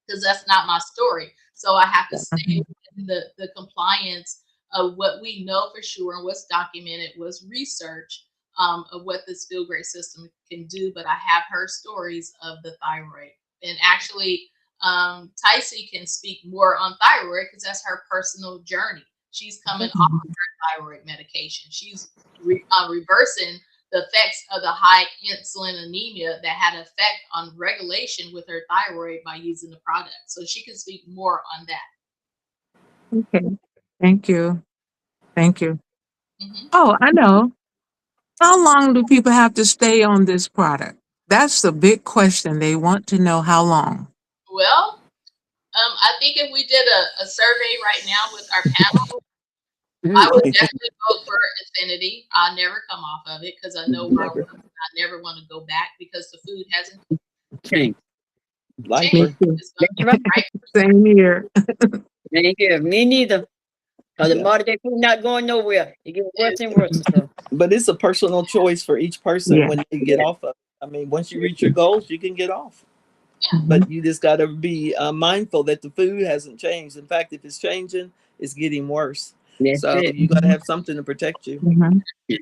because that's not my story. So I have to stay in the compliance of what we know for sure and what's documented, was research of what this Feel Great system can do. But I have heard stories of the thyroid, and actually Tycee can speak more on thyroid because that's her personal journey. She's coming off of her thyroid medication. She's reversing the effects of the high insulin anemia that had an effect on regulation with her thyroid by using the product. So she can speak more on that. Okay. Thank you. Thank you. Mm-hmm. Oh, I know. How long do people have to stay on this product? That's the big question. They want to know how long. Well, I think if we did a survey right now with our panel, I would definitely vote for Infinity. I'll never come off of it because I know where I never want to go back, because the food hasn't Changed. changed. Right. Same here. Thank you. Me neither. Because the modern day food not going nowhere. It gets worse and worse. So. But it's a personal choice for each person Yeah. when they get off of it. I mean, once you reach your goals, you can get off. Yeah. But you just got to be mindful that the food hasn't changed. In fact, if it's changing, it's getting worse. That's so it. you got to have something to protect you. That's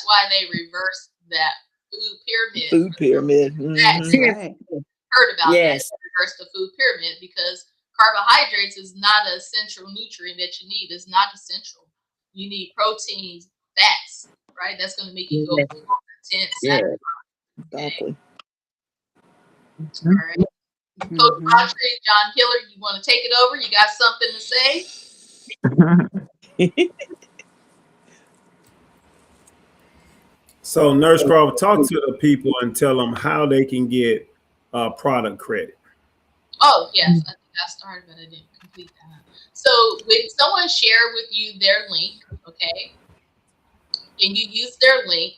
why they reversed that food pyramid. Food pyramid. That's Mhm. Right. heard about Yes. that. Reverse the food pyramid because carbohydrates is not an essential nutrient that you need. It's not essential. You need proteins, fats, right? That's going to make you go Yes. full, content, Yes. satisfied. Exactly. All right. Coach Audrey, John Hiller, you want to take it over? You got something to say? So, Nurse Crawford, talk to the people and tell them how they can get product credit. Oh, yes. I think I started, but I didn't complete that. So when someone share with you their link, okay, and you use their link,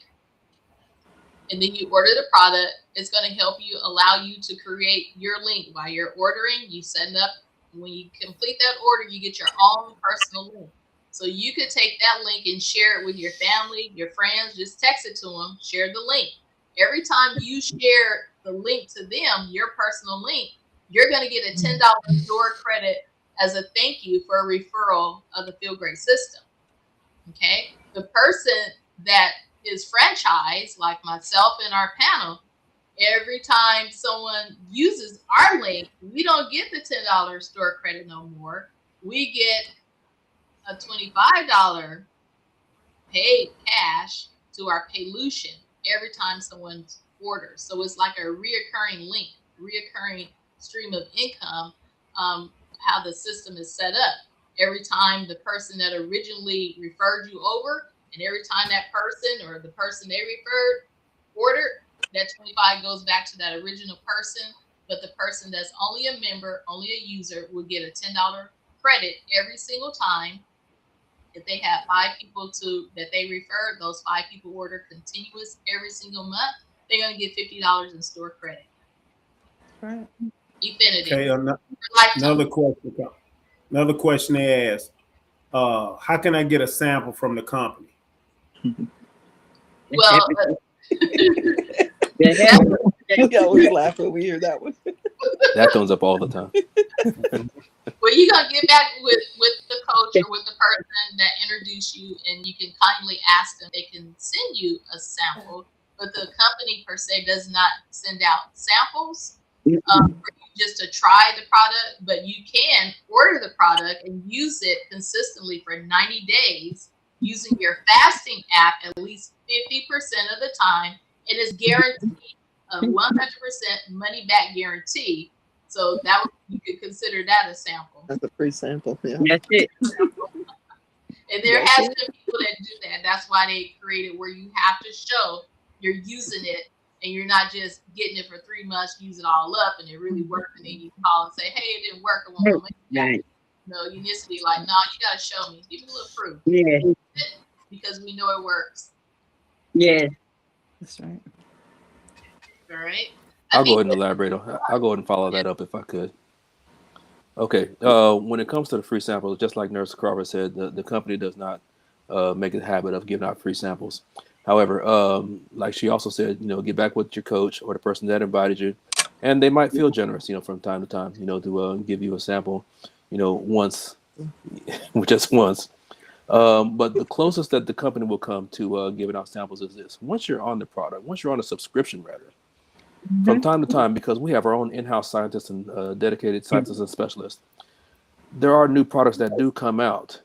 and then you order the product, it's going to help you, allow you to create your link while you're ordering. You set up, when you complete that order, you get your own personal link. So you could take that link and share it with your family, your friends, just text it to them, share the link. Every time you share the link to them, your personal link, you're going to get a $10 store credit as a thank you for a referral of the Feel Great system. Okay. The person that is franchised, like myself and our panel, every time someone uses our link, we don't get the $10 store credit no more. We get a $25 paid cash to our Paylution every time someone orders. So it's like a reoccurring link, reoccurring stream of income, how the system is set up. Every time the person that originally referred you over, and every time that person or the person they referred ordered, that 25 goes back to that original person. But the person that's only a member, only a user, will get a $10 credit every single time. If they have 5 people that they refer, those 5 people order continuous every single month, they're going to get $50 in store credit. Right. Infinity. Okay, Lifetime. Another question they asked, how can I get a sample from the company? Well, We always laugh when we hear that one. That comes up all the time. well, you're going to get back with the coach or with the person that introduced you, and you can kindly ask them. They can send you a sample, but the company per se does not send out samples for you just to try the product, but you can order the product and use it consistently for 90 days using your fasting app at least 50% of the time. It is guaranteed a 100% money back guarantee. So that you could consider that a sample. That's a free sample. Yeah. That's it. And there has been people that do that. That's why they created where you have to show you're using it and you're not just getting it for 3 months, use it all up, and it really worked. And then you call and say, hey, it didn't work. I won't make it. Right. No, you need to be like, no, you got to show me. Give me a little proof. Yeah. Because we know it works. Yeah. That's right. All right. I'll go ahead and elaborate on. I'll go ahead and follow that up if I could. Okay. When it comes to the free samples, just like Nurse Crawford said, the company does not make a habit of giving out free samples. However, like she also said, get back with your coach or the person that invited you, and they might feel generous, from time to time, to give you a sample, once, just once. But the closest that the company will come to giving out samples is this: once you're on the product, once you're on a subscription, rather. From time to time, because we have our own in-house scientists and dedicated scientists and specialists, there are new products that do come out,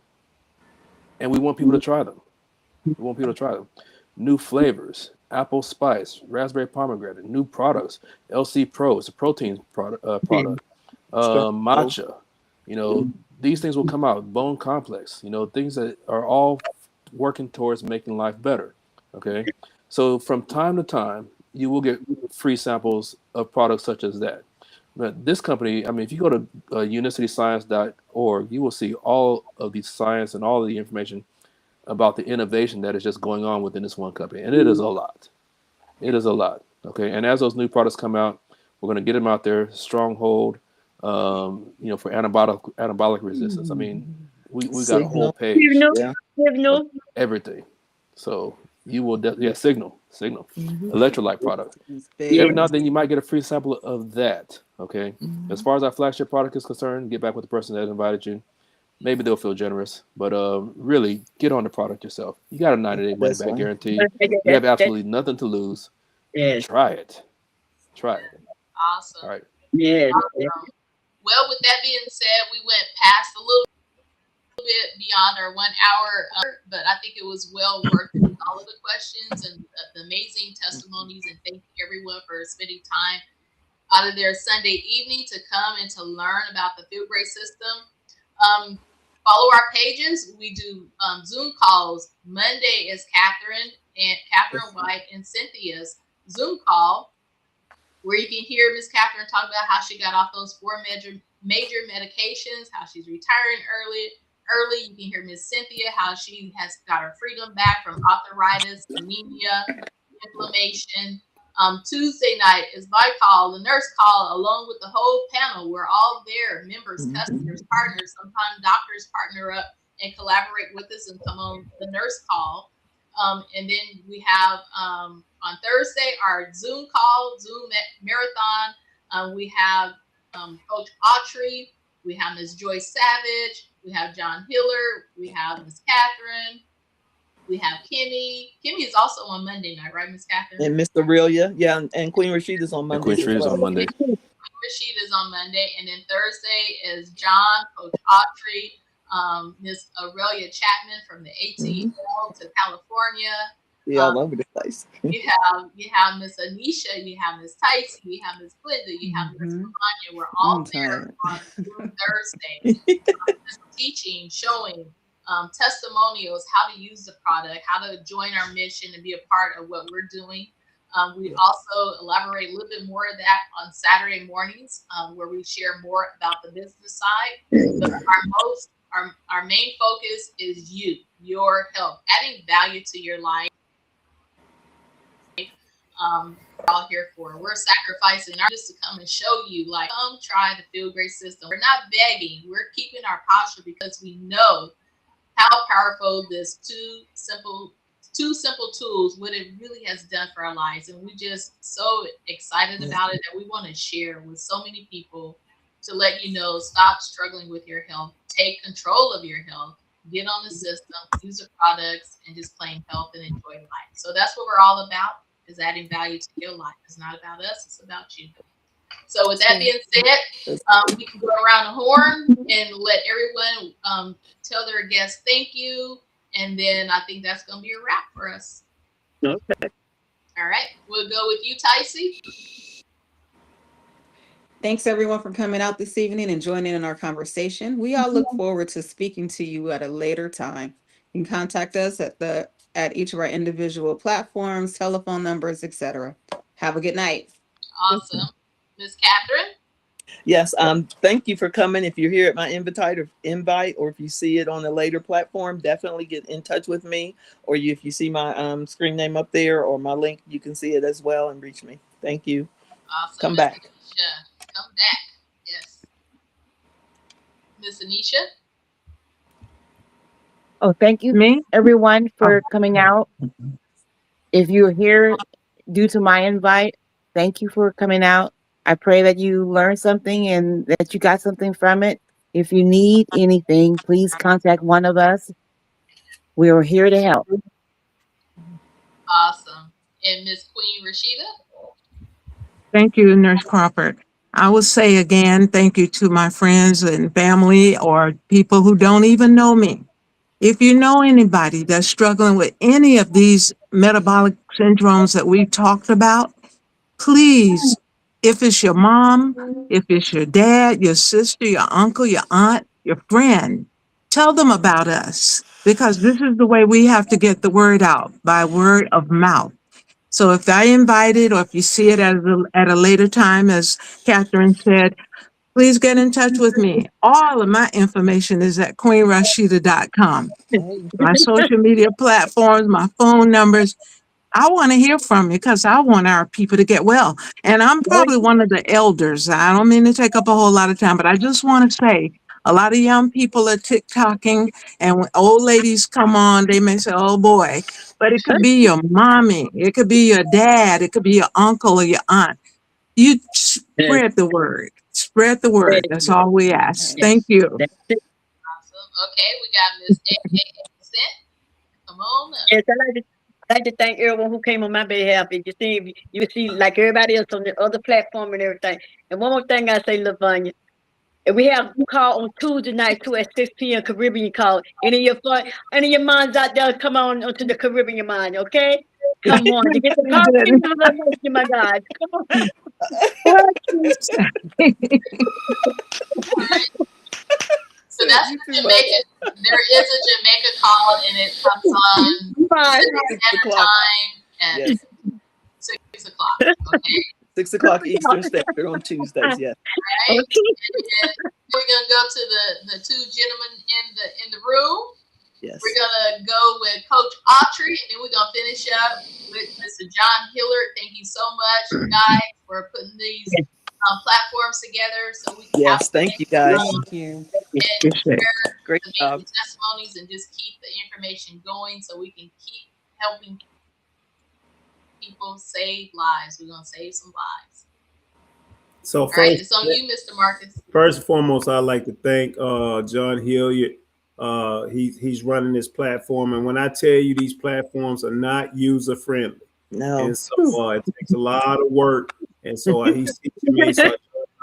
and we want people to try them. New flavors, apple spice, raspberry pomegranate, new products, LC Pro, it's a protein product, matcha. These things will come out. Bone complex, things that are all working towards making life better. Okay, so from time to time, you will get free samples of products such as that. But this company, if you go to unicityscience.org, you will see all of the science and all of the information about the innovation that is just going on within this one company. And it is a lot. Okay. And as those new products come out, we're going to get them out there, stronghold, for anabolic resistance. We got a whole page. Signal. Everything. So you will, signal, electrolyte product. Big. If not, then you might get a free sample of that. Okay. As far as our flagship product is concerned, get back with the person that invited you. Maybe they'll feel generous, but really get on the product yourself. You got a 90-day money back guarantee. You have absolutely nothing to lose. Yes. Try it. Try it. All Awesome. right. Yes. Awesome. Well, with that being said, we went past a little bit beyond our 1 hour, but I think it was well worth it. All of the questions and the amazing testimonies, and thank you everyone for spending time out of their Sunday evening to come and to learn about the field grade system. Um, Follow our pages. We do Zoom calls. Monday is Catherine White and Cynthia's Zoom call, where you can hear Miss Catherine talk about how she got off those four major medications, how she's retiring early. You can hear Miss Cynthia how she has got her freedom back from arthritis, anemia, inflammation. Tuesday night is my call, the nurse call, along with the whole panel. We're all there, members, customers, partners. Sometimes doctors partner up and collaborate with us and come on the nurse call. And then we have on Thursday our Zoom call, Zoom marathon. We have Coach Autry, we have Ms. Joyce Savage, we have John Hiller, we have Ms. Catherine, we have Kimmy. Kimmy is also on Monday night, right, Miss Catherine? And Miss Aurelia, yeah, and Queen Rashida's on And Queen Mondays as Tree is well. on Monday. Rashid is on Monday, and then Thursday is John, Coach Autry, Miss Aurelia Chapman from the ATL to California. Yeah, all over the place. You have Miss Anisha, you have Miss Tyson, you have Miss Glenda, you have Miss Lavanya. We're all there on Thursday, teaching, showing testimonials, how to use the product, how to join our mission and be a part of what we're doing. We also elaborate a little bit more of that on Saturday mornings, where we share more about the business side. But our main focus is your health, adding value to your life. We're all here for. We're sacrificing our just to come and show you, like, come try the Feel Great system. We're not begging. We're keeping our posture because we know how powerful this two simple tools, what it really has done for our lives. And we're just so excited about it that we want to share with so many people to let you know, stop struggling with your health, take control of your health, get on the system, use the products, and just claim health and enjoy life. So that's what we're all about, is adding value to your life. It's not about us, it's about you. So with that being said, we can go around the horn and let everyone tell their guests thank you. And then I think that's going to be a wrap for us. Okay. All right. We'll go with you, Tyson. Thanks everyone for coming out this evening and joining in our conversation. We all look forward to speaking to you at a later time. You can contact us at each of our individual platforms, telephone numbers, etc. Have a good night. Awesome. Miss Catherine? Yes, thank you for coming. If you're here at my invite, or if you see it on a later platform, definitely get in touch with me. Or if you see my screen name up there or my link, you can see it as well and reach me. Thank you. Awesome. Come Ms. back. Anisha, come back. Yes. Miss Anisha? Oh, thank you, Me? everyone, for coming out. If you're here due to my invite, thank you for coming out. I pray that you learned something and that you got something from it. If you need anything, please contact one of us. We are here to help. Awesome. And Miss Queen Rashida? Thank you, Nurse Crawford. I will say again, thank you to my friends and family or people who don't even know me. If you know anybody that's struggling with any of these metabolic syndromes that we've talked about, please, if it's your mom, if it's your dad, your sister, your uncle, your aunt, your friend, tell them about us, because this is the way we have to get the word out, by word of mouth. So if I invite it, or if you see it at a later time, as Catherine said, please get in touch with me. All of my information is at queenrashida.com. My social media platforms, my phone numbers. I want to hear from you because I want our people to get well. And I'm probably one of the elders. I don't mean to take up a whole lot of time, but I just want to say a lot of young people are TikToking, and when old ladies come on, they may say, oh boy, but it could be your mommy, it could be your dad, it could be your uncle or your aunt. You spread the word. Spread the word. That's all we ask. Thank you. Awesome. Okay, we got Miss A.A. Come on up. Yes, I'd like to thank everyone who came on my behalf. And you see, like everybody else on the other platform and everything. And one more thing I say, Lavanya. And we have call on Tuesday night too at 6 p.m. Caribbean call. Any of your minds out there, come on onto the Caribbean mind, okay? Come on, to get the We coffee, did. my God. Come on. What? So that's You the too much. Jamaica. There is a Jamaica call, and it comes on Bye. Pacific 6 Standard o'clock. Time at Yes. 6 o'clock. Okay. 6 o'clock Eastern Standard on Tuesdays. Yes. Right? And then we're gonna go to the two gentlemen in the room. Yes. We're gonna go with Coach Autry, and then we're gonna finish up with Mr. John Hillard. Thank you so much, guys, for putting these platforms together so we can have Yes. Thank you, guys. Thank you. and Appreciate it. share Great the job. amazing testimonies and just keep the information going so we can keep helping people save lives. We're gonna save some lives. So All right, first, it's on you, Mr. Marcus. first and foremost, I'd like to thank John Hilliard. He's running this platform, and when I tell you these platforms are not user friendly, No. and so it takes a lot of work, and so he's teaching me. So I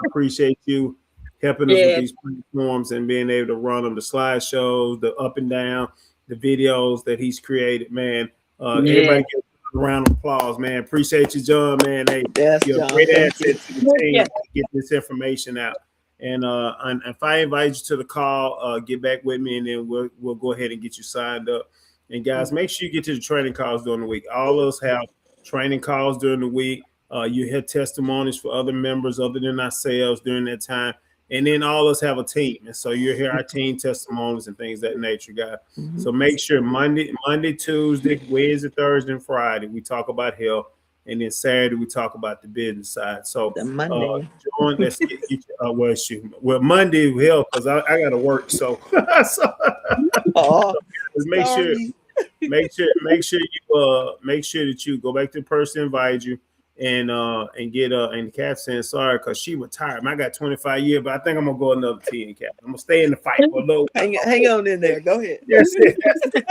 appreciate you helping us with Yeah. these platforms and being able to run them, the slideshows, the up and down, the videos that he's created. Man, everybody give a round of applause, man. Appreciate you, John. Man, hey, Yes, you're John. a great Thank asset you. to the team Yeah. to get this information out. And if I invite you to the call, get back with me, and then we'll go ahead and get you signed up. And guys, make sure you get to the training calls during the week. All of us have training calls during the week. You hear testimonies for other members other than ourselves during that time. And then all of us have a team. And so you hear our team testimonies and things of that nature, guys. Mhm. So make sure Monday, Tuesday, Wednesday, Thursday, and Friday, we talk about health. And then Saturday, we talk about the business side. So The Monday. John, let's get well, Monday health, because I got to work. So, Oh, just make sure sorry. make sure that you go back to the person who invited you and get and Kat saying sorry because she retired. Man, I got 25 years, but I think I'm gonna go another 10, Kat. I'm gonna stay in the fight for a little. Hang on in there. Go ahead. Yes, but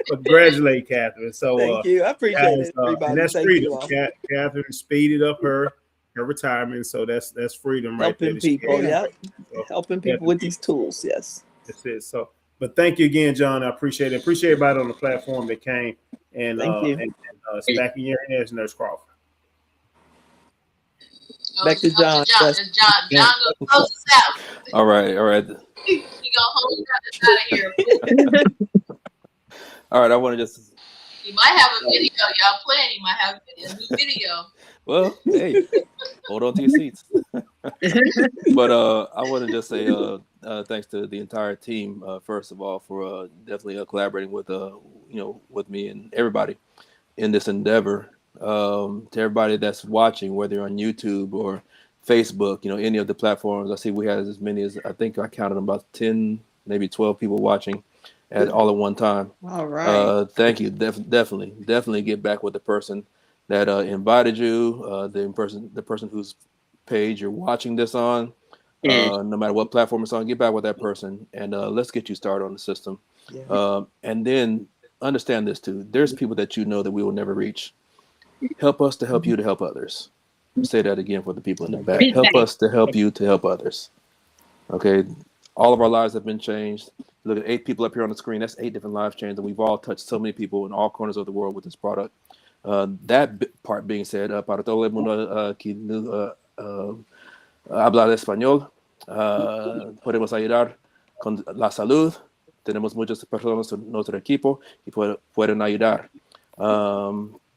congratulate Catherine. So Thank you. I appreciate guys, it, everybody. and that's Thank freedom. you all. Catherine speeded up her retirement, so that's freedom right there. Helping that she people. had. Yeah. So, Helping people with these tools. Yes. that's it. So, but thank you again, John. I appreciate it. Appreciate everybody on the platform that came and Thank you. stacking your hands, Nurse Crawford. Back to John. John, Yes. John gonna close us out. All right. He gonna hold us out of here. All right. I want to just, You might have a video. Y'all playing. You might have a new video. well, hey, hold on to your seats. But I want to just say thanks to the entire team, first of all, for definitely collaborating with with me and everybody in this endeavor. To everybody that's watching, whether you're on YouTube or Facebook, any of the platforms. I see we had as many as, I think I counted about 10, maybe 12 people watching at all at one time. All right. Thank you. Definitely get back with the person that invited you, the person whose page you're watching this on, no matter what platform it's on. Get back with that person, and let's get you started on the system. Yeah. And then understand this too. There's people that you know that we will never reach. Help us to help you to help others. I'll say that again for the people in the back. Help us to help you to help others. Okay. All of our lives have been changed. Look at 8 people up here on the screen. That's 8 different lives changed, and we've all touched so many people in all corners of the world with this product. Part being said, para todo el mundo que habla español, podemos ayudar con la salud. Tenemos muchas personas en nuestro equipo que pueden ayudar.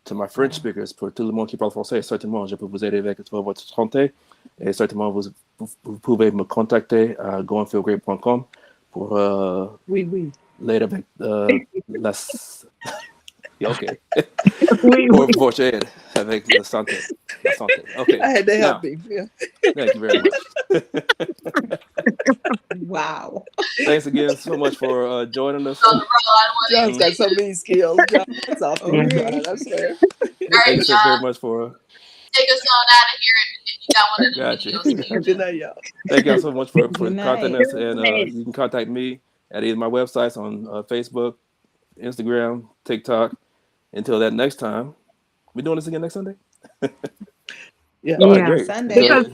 To my French speakers, pour tout le monde qui parle français, certainement, je peux vous aider avec votre santé. Et certainement, vous pouvez me contacter à goandfeelgreat.com pour Oui. l'aide avec las... OK. Oui. Votre aide avec la santé. OK. I had to Now, help him. Yeah. thank you very much. Wow. Thanks again so much for joining us. On the road, I don't John's got so many skills. John's off the Okay. inside, I swear. want to. All right, Thank you so very John, much for... take us on out of here if you got one of the Got you. videos. Good night, y'all. Thank y'all so much for Good night. contacting us. And you can contact me at either my websites on Facebook, Instagram, TikTok, until that next time, we doing this again next Sunday? Yeah. All right, Yeah. great. Sunday. Because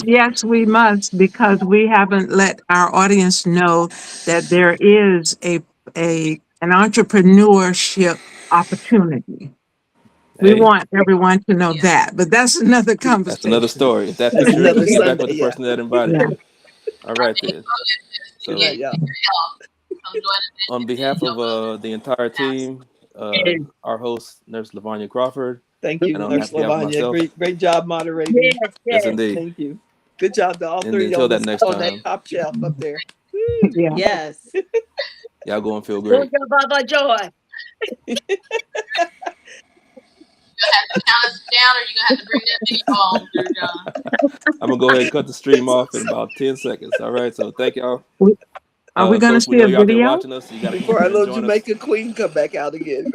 yes, we must, because we haven't let our audience know that there is an entrepreneurship opportunity. We Hey, want everyone to know Yeah. that, but that's another that's another conversation. story. If that That's picture, another get back with Sunday. the Yeah. person that invited Yeah. you. All right then. Good So, night, y'all. Come join us on and behalf help us. of the entire team, our host, Nurse Lavanya Crawford, Thank you, and on Nurse behalf of Lavanya. myself, Great job moderating. Yes, yes, yes. indeed. Thank you. Good job to all And three until on that this next on that time, top shelf up there. Yeah. Yes. y'all go and feel Good great. job, Baba Joy. You'll have to count us down, or you're gonna have to bring that video home, Dear John. I'm gonna go ahead and cut the stream off in about 10 seconds. All right. So thank y'all. Are we going to Folks, we see know a you're out there video? watching us, so you gotta come up Before our here and little join us. Jamaican queen come back out again.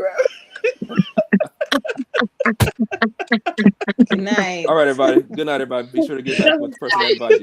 Good night. All right, everybody. Good night, everybody. Be sure to get back with the person that invited you.